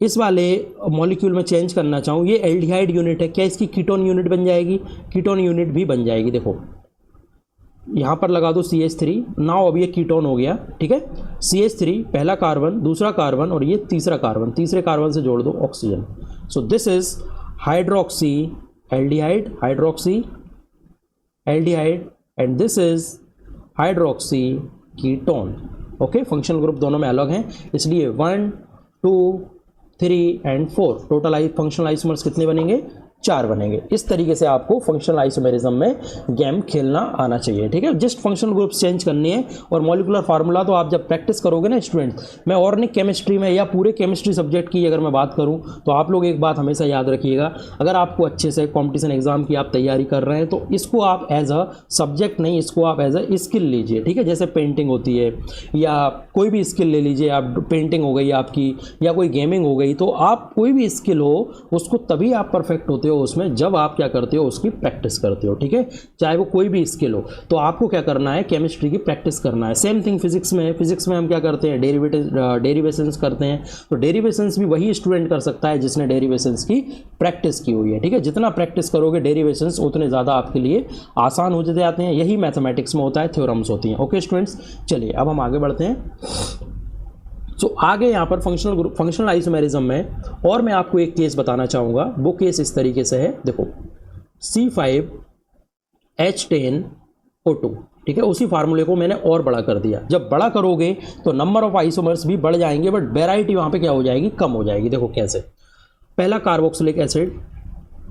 इस वाले मॉलिक्यूल में चेंज करना चाहूँ, ये एल्डिहाइड यूनिट है, क्या इसकी कीटोन यूनिट बन जाएगी? कीटोन यूनिट भी बन जाएगी। देखो यहाँ पर लगा दो CH3, नाउ अब ये कीटोन हो गया, ठीक है। CH3 पहला कार्बन, दूसरा कार्बन और ये तीसरा कार्बन, तीसरे कार्बन से जोड़ दो oxygen. So this is hydroxy aldehyde, hydroxy aldehyde, and this is hydroxy ketone. Okay, functional group दोनों में अलग हैं, इसलिए 1 2 3 एंड 4 टोटल फंक्शनल आइसोमर्स कितने बनेंगे? 4 बनेंगे। इस तरीके से आपको फंक्शनल आइसोमेरिज्म में गेम खेलना आना चाहिए, ठीक है। जस्ट फंक्शनल ग्रुप्स चेंज करनी है और मॉलिक्यूलर फार्मूला तो आप जब प्रैक्टिस करोगे ना स्टूडेंट, मैं ऑर्गेनिक केमिस्ट्री में या पूरे केमिस्ट्री सब्जेक्ट की अगर मैं बात करूं तो आप लोग एक बात हमेशा याद रखिएगा, अगर आपको अच्छे से कॉम्पिटिशन एग्जाम की आप तैयारी कर रहे हैं तो इसको आप एज अ सब्जेक्ट नहीं, इसको आप एज अ स्किल लीजिए, ठीक है। जैसे पेंटिंग होती है या कोई भी स्किल ले लीजिए आप, पेंटिंग हो गई आपकी या कोई गेमिंग हो गई, तो आप कोई भी स्किल हो उसको तभी आप परफेक्ट होते हो उसमें जब आप क्या करते हो? उसकी प्रैक्टिस करते हो, ठीक है। चाहे वो कोई भी स्किल हो, तो आपको क्या करना है? केमिस्ट्री की प्रैक्टिस करना है। सेम थिंग फिजिक्स में, फिजिक्स में हम क्या करते हैं? डेरिवेशंस करते हैं। तो डेरिवेशंस भी वही स्टूडेंट कर सकता है जिसने डेरिवेशंस की प्रैक्टिस की हुई है, ठीक है। जितना प्रैक्टिस करोगे डेरिवेशंस उतने ज़्यादा आपके लिए आसान हो जाते हैं। यही मैथमेटिक्स में होता है, थ्योरम्स होती हैं। ओके स्टूडेंट्स, चलिए अब हम आगे बढ़ते हैं। तो आगे यहाँ पर फंक्शनल आइसोमेरिज्म में और मैं आपको एक केस बताना चाहूँगा। वो केस इस तरीके से है, देखो C5H10O2, ठीक है। उसी फार्मूले को मैंने और बड़ा कर दिया। जब बड़ा करोगे तो नंबर ऑफ आइसोमर्स भी बढ़ जाएंगे, बट वेराइटी वहाँ पे क्या हो जाएगी? कम हो जाएगी। देखो कैसे, पहला कार्बोक्सिलिक एसिड,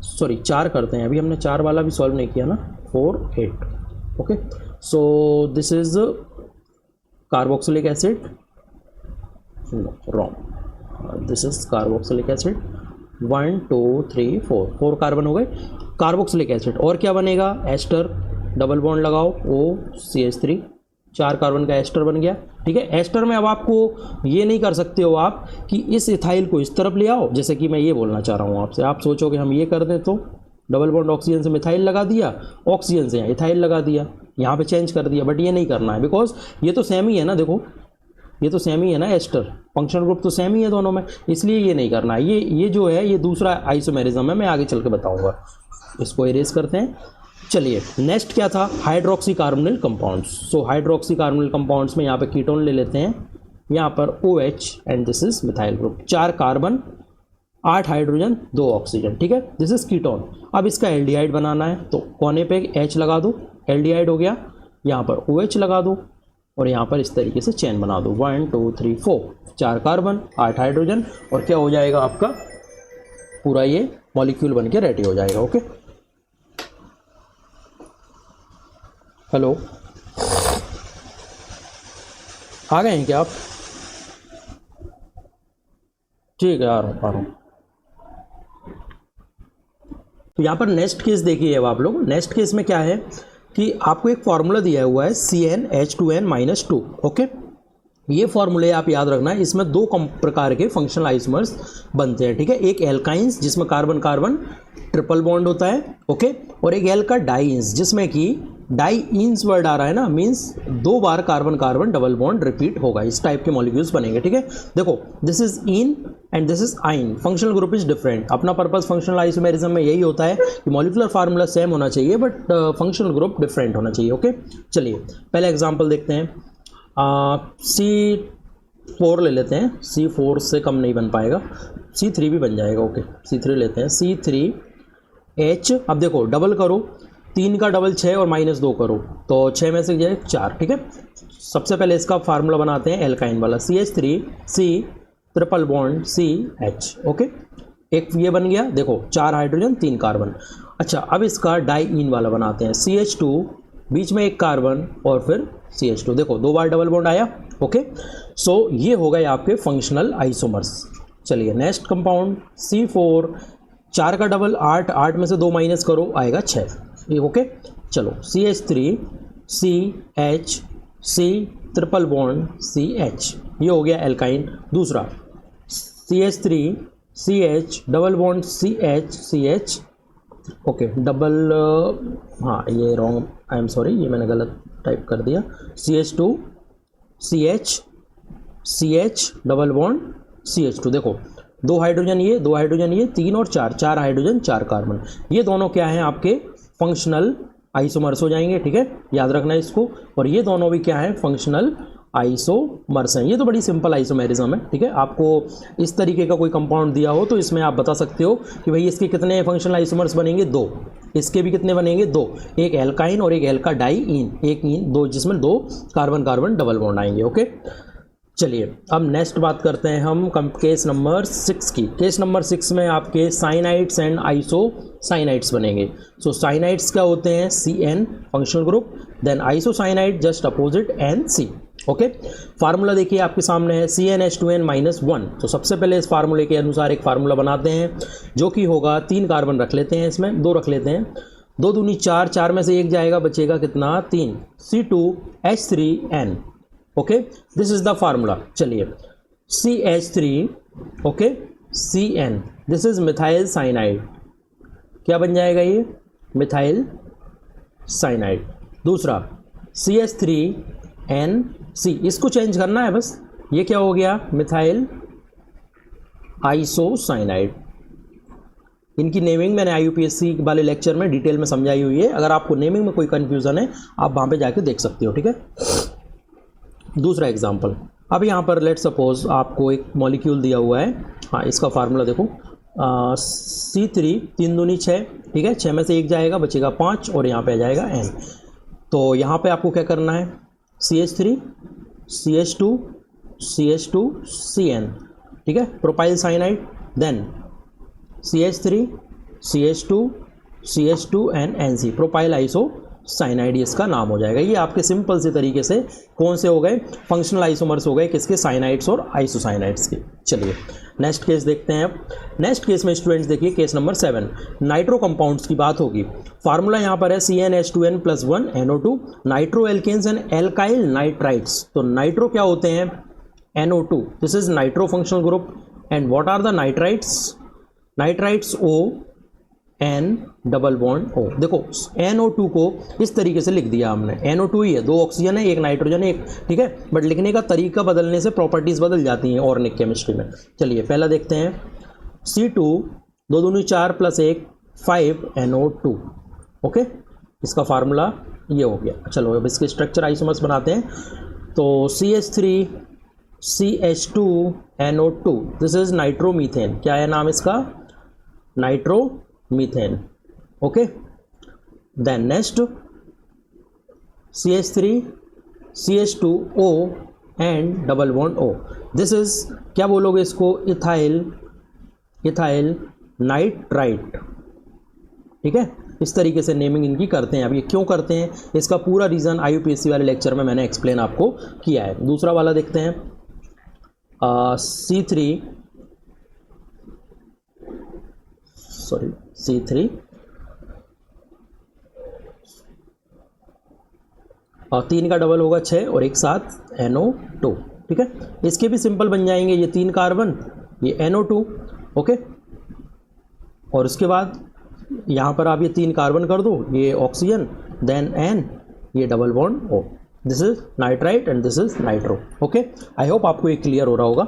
सॉरी 4 करते हैं, अभी हमने 4 वाला भी सॉल्व नहीं किया ना, 4 8। Okay, so this is carboxylic acid, wrong, this is carboxylic acid, 1 2 3 4 carbon हो गए कार्बोक्सिलिक एसिड। और क्या बनेगा? एस्टर, डबल बॉन्ड लगाओ, OCH3, 4 कार्बन का एस्टर बन गया, ठीक है। एस्टर में अब आपको ये नहीं कर सकते हो आप कि इस इथाइल को इस तरफ ले आओ, जैसे कि मैं ये बोलना चाह रहा हूँ आपसे। आप सोचोगे हम ये कर दें तो डबल बॉन्ड ऑक्सीजन से मिथाइल लगा दिया, ऑक्सीजन से यहाँ इथाइल लगा दिया, यहाँ पे चेंज कर दिया, बट ये नहीं करना है, बिकॉज ये तो सेम ही है ना। देखो ये तो सेम ही है ना, एस्टर फंक्शनल ग्रुप तो सेम ही है दोनों में, इसलिए ये नहीं करना है। ये जो है ये दूसरा आइसोमेरिज्म है, मैं आगे चल के बताऊंगा। इसको इरेज करते हैं। चलिए नेक्स्ट क्या था? Hydroxy carbonyl compounds. So hydroxy carbonyl compounds में यहाँ पे कीटोन ले लेते हैं, यहाँ पर OH and this is methyl group, 4 carbon 8 hydrogen 2 oxygen, ठीक है। This is ketone. अब इसका एल्डिहाइड बनाना है तो कोने पे H लगा दो, एल्डिहाइड हो गया। यहाँ पर OH लगा दो और यहाँ पर इस तरीके से चेन बना दो, 1 2 3 4, 4 कार्बन 8 हाइड्रोजन, और क्या हो जाएगा आपका? पूरा ये मॉलिक्यूल बन के रेडी हो जाएगा। ओके, हेलो, आ गए हैं क्या आप? ठीक है, आ रहा हूँ। तो यहाँ पर नेक्स्ट केस देखिए अब आप लोग। नेक्स्ट केस में क्या है कि आपको एक फॉर्मूला दिया हुआ है CnH2n-2। ओके, ये फॉर्मूले आप याद रखना है, इसमें दो प्रकार के फंक्शनल आइसोमर्स बनते हैं, ठीक है। एक एल्काइंस जिसमें कार्बन कार्बन ट्रिपल बॉन्ड होता है, ओके, और एक एल्का डाइंस जिसमें कि डाइंस वर्ड आ रहा है ना, मींस दो बार carbon carbon double bond repeat होगा, इस टाइप के मॉलिक्यूल्स बनेंगे, ठीक है। देखो this is ene and this is yne, functional group is different. अपना पर्पस फंक्शनल आइसोमेरिज्म में यही होता है कि मॉलिक्यूलर फार्मूला सेम होना चाहिए बट फंक्शनल ग्रुप डिफरेंट होना चाहिए, ओके। चलिए पहले एग्जाम्पल देखते हैं, C4 ले लेते हैं, C4 से कम नहीं बन पाएगा, C3 भी बन जाएगा, ओके। C3 लेते हैं, C3H, अब देखो डबल करो, 3 का डबल 6 और -2 करो तो 6 में से जाए 4, ठीक है। सबसे पहले इसका फार्मूला बनाते हैं एल्काइन वाला, CH3 C triple bond CH, okay. एक ये बन गया, देखो 4 हाइड्रोजन 3 कार्बन। अच्छा अब इसका डाइईन वाला बनाते हैं, CH2 बीच में एक कार्बन और फिर CH2, देखो 2 बार डबल बॉन्ड आया, ओके। सो ये हो गए आपके फंक्शनल आइसोमर्स। चलिए नेक्स्ट कंपाउंड C4, 4 का डबल 8, 8 में से 2 माइनस करो आएगा 6, ये ओके। चलो CH3 CH C triple bond CH, ये हो गया एल्काइन। दूसरा CH3 CH double bond CH okay, double, हाँ ये रॉन्ग, आई एम सॉरी, ये मैंने गलत टाइप कर दिया, CH2 CH double bond CH2, देखो 2 हाइड्रोजन ये 2 हाइड्रोजन ये 3 और 4, 4 हाइड्रोजन 4 कार्बन, ये दोनों क्या हैं आपके फंक्शनल आइसोमर्स हो जाएंगे, ठीक है, याद रखना इसको। और ये दोनों भी क्या है, फंक्शनल आइसोमर्स हैं। ये तो बड़ी सिंपल आइसोमेरिज्म है, ठीक है। आपको इस तरीके का कोई कंपाउंड दिया हो तो इसमें आप बता सकते हो कि भाई इसके कितने फंक्शनल आइसोमर्स बनेंगे, 2, इसके भी कितने बनेंगे, 2, एक एल्काइन और एक एल्का डाइईन, एक इन 2 जिसमें 2 कार्बन कार्बन डबल बॉन्ड आएंगे, ओके। चलिए अब नेक्स्ट बात करते हैं हम केस नंबर 6 की। केस नंबर 6 में आपके साइनाइड्स एंड आइसोसाइनाइड्स बनेंगे। सो साइनाइड्स क्या होते हैं, CN functional group, then isocyanide just opposite NC, okay. Formula देखिए आपके सामने है, CnH2n-1। तो सबसे पहले इस फार्मूले के अनुसार एक फार्मूला बनाते हैं जो कि होगा, 3 कार्बन रख लेते हैं, इसमें 2 रख लेते हैं, 2 दूनी 4, 4 में से 1 जाएगा, बचेगा कितना, 3, C2H3n, okay, this is the formula. चलिए CH3 okay CN, this is methyl cyanide, क्या बन जाएगा ये, मिथाइल साइनाइड। दूसरा CH3NC, इसको चेंज करना है बस, ये क्या हो गया, मिथाइल आइसोसाइनाइड। इनकी नेमिंग मैंने IUPAC वाले लेक्चर में डिटेल में समझाई हुई है, अगर आपको नेमिंग में कोई कंफ्यूजन है आप वहाँ पे जाके देख सकते हो, ठीक है। दूसरा एग्जाम्पल, अब यहाँ पर लेट सपोज आपको एक मॉलिक्यूल दिया हुआ है, हाँ इसका फार्मूला देखो, C3 3 दूनी 6, ठीक है, 6 में से 1 जाएगा, बचेगा 5 और यहाँ पे आ जाएगा N। तो यहाँ पे आपको क्या करना है, CH3 CH2 CH2 CN, ठीक है, propyl cyanide, then CH3 CH2 CH2 and NC, propyl isocyanide इसका नाम हो जाएगा। ये आपके सिंपल से तरीके से कौन से हो गए, फंक्शनल आइसोमर्स हो गए, किसके, साइनाइड्स और आइसोसाइनाइड्स के। चलिए नेक्स्ट केस देखते हैं। अब नेक्स्ट केस में स्टूडेंट्स देखिए केस नंबर 7, नाइट्रो कंपाउंड्स की बात होगी। फार्मूला यहाँ पर है CnH2n+1 NO2, nitro alkanes and alkyl nitrites. तो नाइट्रो क्या होते हैं, NO2, this is nitro functional group, and what are the nitrites, nitrites O N double bond O। देखो NO2 को इस तरीके से लिख दिया हमने, NO2 ही है, 2 ऑक्सीजन है, 1 नाइट्रोजन है, 1, ठीक है, बट लिखने का तरीका बदलने से प्रॉपर्टीज बदल जाती हैं ऑर्गेनिक केमिस्ट्री में। चलिए पहला देखते हैं, C2 2 दूनी 4 + 1 5 NO2, ओके, इसका फार्मूला ये हो गया। चलो अब इसके स्ट्रक्चर आइसोमर्स बनाते हैं। तो CH3 CH2 NO2, this is nitromethane, क्या है नाम इसका, nitromethane, okay. Then next CH3 CH2O and double bond O, this is क्या बोलोगे इसको, इथाइल नाइट्राइट, ठीक है। इस तरीके से नेमिंग इनकी करते हैं। अब ये क्यों करते हैं, इसका पूरा रीज़न IUPAC वाले लेक्चर में मैंने एक्सप्लेन आपको किया है। दूसरा वाला देखते हैं, C3 और 3 का डबल होगा 6 और एक साथ NO2, ठीक है। इसके भी सिंपल बन जाएंगे, ये 3 कार्बन, ये NO2, ओके। और उसके बाद यहाँ पर आप ये 3 कार्बन कर दो, ये ऑक्सीजन, देन N, ये double bond O। This is nitrite and this is nitro, okay. I hope आपको ये क्लियर हो रहा होगा।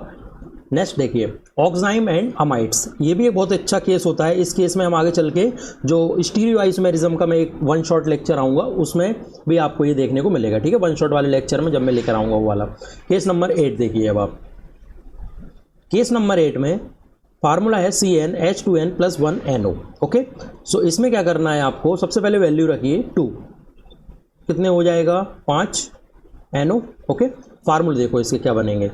नेक्स्ट देखिए, ऑक्साइम एंड अमाइड्स, ये भी एक बहुत अच्छा केस होता है। इस केस में हम आगे चल के जो स्टीरियो आइसोमेरिज्म का मैं एक 1 शॉट लेक्चर आऊँगा उसमें भी आपको ये देखने को मिलेगा, ठीक है। 1 शॉट वाले लेक्चर में जब मैं लेकर आऊँगा वो वाला। केस नंबर 8 देखिए अब आप। केस नंबर 8 में फार्मूला है CnH2n+1NO, ओके। सो इसमें क्या करना है आपको, सबसे पहले वैल्यू रखिए 2, कितने हो जाएगा 5 NO, ओके। फार्मूला देखो इसके क्या बनेंगे,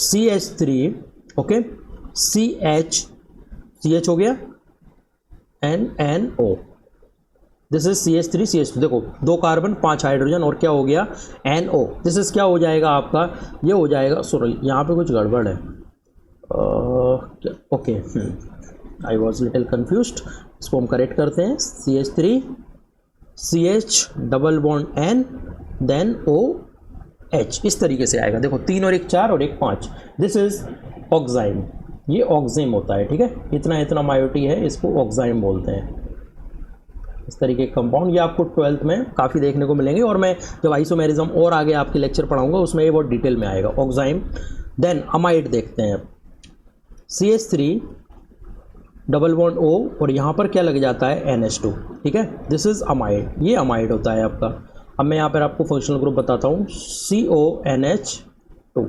CH3, ओके, CH हो गया, NO, this is CH3 CH2, देखो 2 कार्बन 5 हाइड्रोजन और क्या हो गया NO। दिस इज क्या हो जाएगा आपका, ये हो जाएगा, सॉरी यहाँ पे कुछ गड़बड़ है, okay, I was little confused, इसको हम करेक्ट करते हैं। CH3 CH double bond N then OH, इस तरीके से आएगा। देखो 3 और 1 4 और 1 5, दिस इज ऑक्साइम, ये ऑक्सिम होता है, ठीक है। इतना इतना मायोटी है, इसको ऑक्साइम बोलते हैं। इस तरीके के कंपाउंड ये आपको 12th में काफ़ी देखने को मिलेंगे, और मैं जब आइसोमेरिज्म और आगे आपके लेक्चर पढ़ाऊंगा उसमें ये बहुत डिटेल में आएगा, ऑक्साइम। देन अमाइड देखते हैं, CH3 डबल बॉन्ड O और यहाँ पर क्या लग जाता है NH2, ठीक है। दिस इज अमाइड, ये अमाइड होता है आपका। अब मैं यहाँ पर आपको फंक्शनल ग्रुप बताता हूँ, CONH2,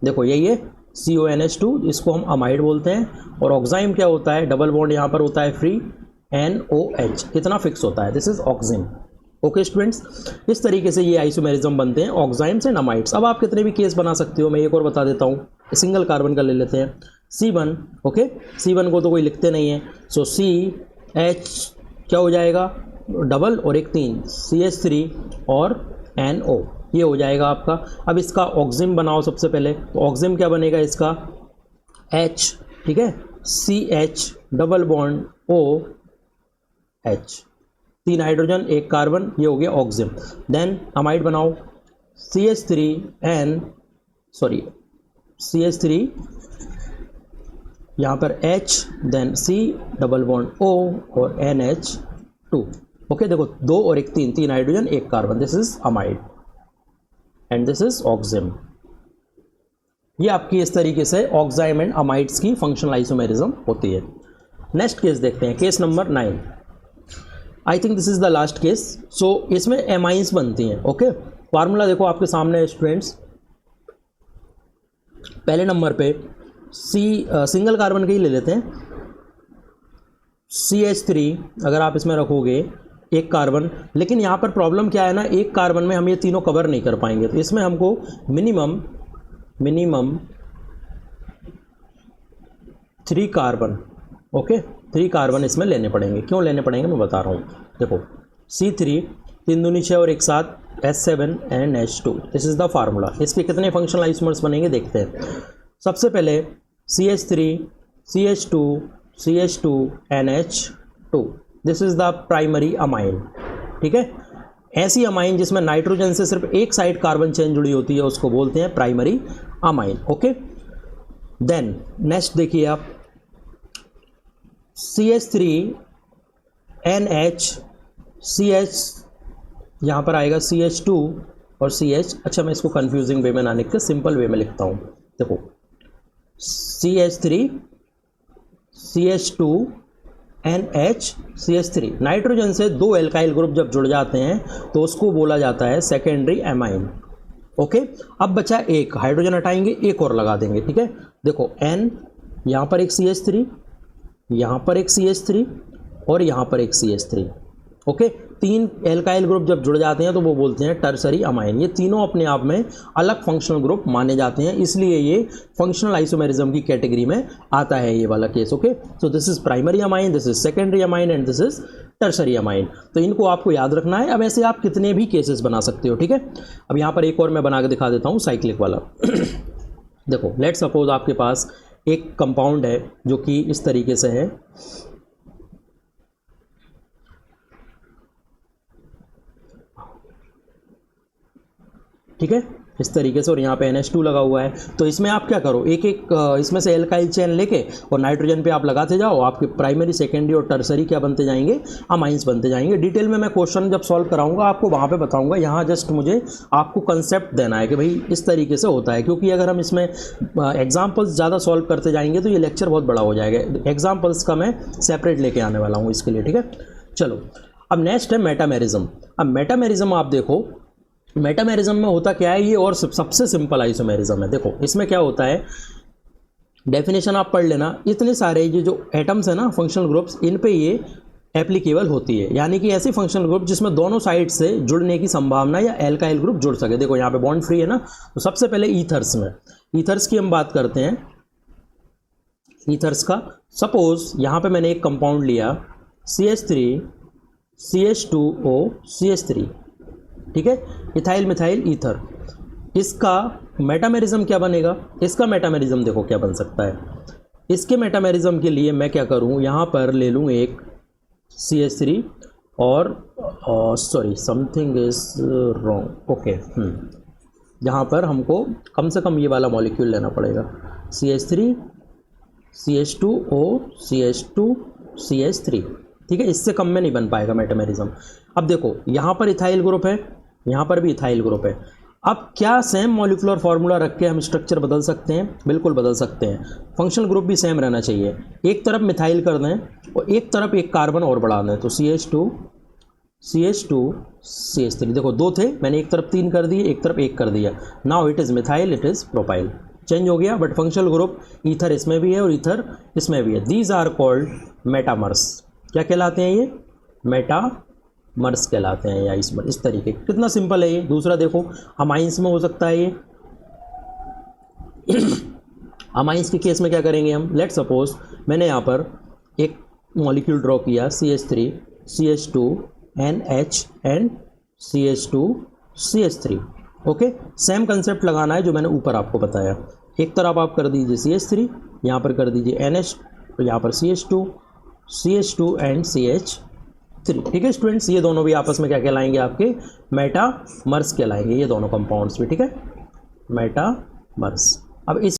देखो यही है CONH2, इसको हम अमाइड बोलते हैं। और ऑक्साइम क्या होता है, डबल बॉन्ड यहाँ पर होता है फ्री, NOH, कितना फिक्स होता है, दिस इज ऑक्सिम, ओके स्टूडेंट्स। इस तरीके से ये आइसोमेरिज्म बनते हैं, ऑक्साइम्स एंड अमाइड्स। अब आप कितने भी केस बना सकते हो, मैं एक और बता देता हूँ, सिंगल कार्बन का ले लेते हैं, C1, ओके। C1 को तो कोई लिखते नहीं है, सो CH क्या हो जाएगा, डबल और 1 3, CH3 और NO, ये हो जाएगा आपका। अब इसका ऑक्सिम बनाओ सबसे पहले, तो ऑक्सिम क्या बनेगा इसका, H, ठीक है, CH double bond OH, 3 hydrogen 1 carbon, ये हो गया ऑक्सिम। देन अमाइड बनाओ, CH3 यहाँ पर H, then C double bond O और NH2, ओके। देखो 2 और 1 3, 3 hydrogen 1 carbon, this is amide and this is oxime. ये आपकी इस तरीके से ऑक्साइम एंड अमाइड्स की फंक्शनल आइसोमेरिज्म होती है। नेक्स्ट केस देखते हैं, case number 9। I think this is the last case. So इसमें एमाइंस बनती हैं, ओके। फार्मूला देखो आपके सामने स्टूडेंट्स, पहले नंबर पे सिंगल कार्बन के ही ले लेते हैं, CH3 अगर आप इसमें रखोगे 1 कार्बन, लेकिन यहाँ पर प्रॉब्लम क्या है ना, 1 कार्बन में हम ये तीनों कवर नहीं कर पाएंगे, तो इसमें हमको मिनिमम 3 कार्बन, ओके, 3 कार्बन इसमें लेने पड़ेंगे। क्यों लेने पड़ेंगे मैं बता रहा हूँ, देखो C3 3 दूनी 6 और 1 7, H7 and H2, this is the formula. इसके कितने फंक्शनल आइसोमर्स बनेंगे देखते हैं। सबसे पहले CH3 CH2 CH2 NH2, this is the primary amine, ठीक है। ऐसी अमाइन जिसमें नाइट्रोजन से सिर्फ एक साइड कार्बन चेन जुड़ी होती है उसको बोलते हैं primary amine, okay. Then next देखिए आप, CH3 NH CH, यहाँ पर आएगा CH2 और CH, अच्छा मैं इसको कंफ्यूजिंग वे में ना लिख के सिंपल वे में लिखता हूँ, देखो CH3 CH2 NH CH3, nitrogen से 2 एल्काइल ग्रुप जब जुड़ जाते हैं तो उसको बोला जाता है सेकेंडरी एमाइन, ओके। अब बचा एक, हाइड्रोजन हटाएंगे, एक और लगा देंगे, ठीक है। देखो N, यहाँ पर एक CH3, यहाँ पर एक CH3 और यहाँ पर एक CH3, ओके। 3 एल्काइल ग्रुप जब जुड़ जाते हैं तो वो बोलते हैं टर्सरी अमाइन। ये तीनों अपने आप में अलग फंक्शनल ग्रुप माने जाते हैं, इसलिए ये फंक्शनल आइसोमेरिज्म की कैटेगरी में आता है ये वाला case, okay. So this is primary amine, this is secondary amine and this is tertiary amine. तो इनको आपको याद रखना है। अब ऐसे आप कितने भी केसेस बना सकते हो, ठीक है। अब यहाँ पर एक और मैं बना के दिखा देता हूँ, साइक्लिक वाला। देखो लेट सपोज आपके पास एक कंपाउंड है जो कि इस तरीके से है, ठीक है। इस तरीके से, और यहाँ पे NH2 लगा हुआ है। तो इसमें आप क्या करो, एक एक इसमें से एल्काइल चेन लेके और नाइट्रोजन पे आप लगाते जाओ, आपके प्राइमरी, सेकेंडरी और टर्सरी क्या बनते जाएंगे, अमाइंस बनते जाएंगे। डिटेल में मैं क्वेश्चन जब सॉल्व कराऊंगा आपको वहाँ पे बताऊंगा, यहाँ जस्ट मुझे आपको कंसेप्ट देना है कि भाई इस तरीके से होता है, क्योंकि अगर हम इसमें एग्जाम्पल्स ज़्यादा सॉल्व करते जाएंगे तो ये लेक्चर बहुत बड़ा हो जाएगा। एग्जाम्पल्स का मैं सेपरेट लेके आने वाला हूँ इसके लिए, ठीक है। चलो अब नेक्स्ट है मेटामेरिज्म। अब मेटामेरिज्म आप देखो, मेटामेरिज्म में होता क्या है, ये और सबसे सिंपल आइसोमेरिज्म है। देखो इसमें क्या होता है, डेफिनेशन आप पढ़ लेना, इतने सारे ये जो एटम्स है ना, फंक्शनल ग्रुप्स, इन पे ये एप्लीकेबल होती है, यानी कि ऐसी फंक्शनल ग्रुप जिसमें दोनों साइड से जुड़ने की संभावना या एल्काइल ग्रुप जुड़ सके। देखो यहाँ पे बॉन्ड फ्री है ना, तो सबसे पहले ईथर्स में, ईथर्स की हम बात करते हैं। ईथर्स का सपोज यहाँ पे मैंने एक कंपाउंड लिया CH3 CH2O CH3, ठीक है, इथाइल मिथाइल ईथर। इसका मेटामेरिज्म क्या बनेगा, इसका मेटामेरिज्म देखो क्या बन सकता है। इसके मेटामेरिज्म के लिए मैं क्या करूँ, यहाँ पर ले लूँ एक CH3 और sorry something is wrong, okay, यहाँ पर हमको कम से कम ये वाला मॉलिक्यूल लेना पड़ेगा, CH3 CH2O CH2 CH3, ठीक है, इससे कम में नहीं बन पाएगा मेटामेरिज्म। अब देखो यहाँ पर इथाइल ग्रुप है, यहाँ पर भी इथाइल ग्रुप है। अब क्या सेम मॉलिक्यूलर फार्मूला रख के हम स्ट्रक्चर बदल सकते हैं? बिल्कुल बदल सकते हैं। फंक्शनल ग्रुप भी सेम रहना चाहिए, एक तरफ मिथाइल कर दें और एक तरफ एक कार्बन और बढ़ा दें, तो CH2 CH3। देखो दो थे, मैंने एक तरफ 3 कर दिए, एक तरफ 1 कर दिया, now it is methyl, it is propyl, change हो गया। बट फंक्शनल ग्रुप ईथर इसमें भी है और ईथर इसमें भी है। These are called metamers. क्या कहलाते हैं ये? मेटामर्स कहलाते हैं, या इस तरीके। कितना सिंपल है ये। दूसरा देखो, अमाइंस में हो सकता है ये। अमाइंस के केस में क्या करेंगे हम, लेट सपोज मैंने यहाँ पर एक मॉलिक्यूल ड्रॉ किया CH3 CH2 NH and CH2 CH3, okay. Same concept लगाना है जो मैंने ऊपर आपको बताया। एक तरफ आप कर दीजिए CH3, यहाँ पर कर दीजिए NH, तो यहाँ पर CH2 एंड CH3, ठीक है स्टूडेंट्स। ये दोनों भी आपस में क्या कहलाएंगे, आपके मेटामर्स कहलाएंगे, ये दोनों कंपाउंड्स भी, ठीक है, मेटामर्स। अब इस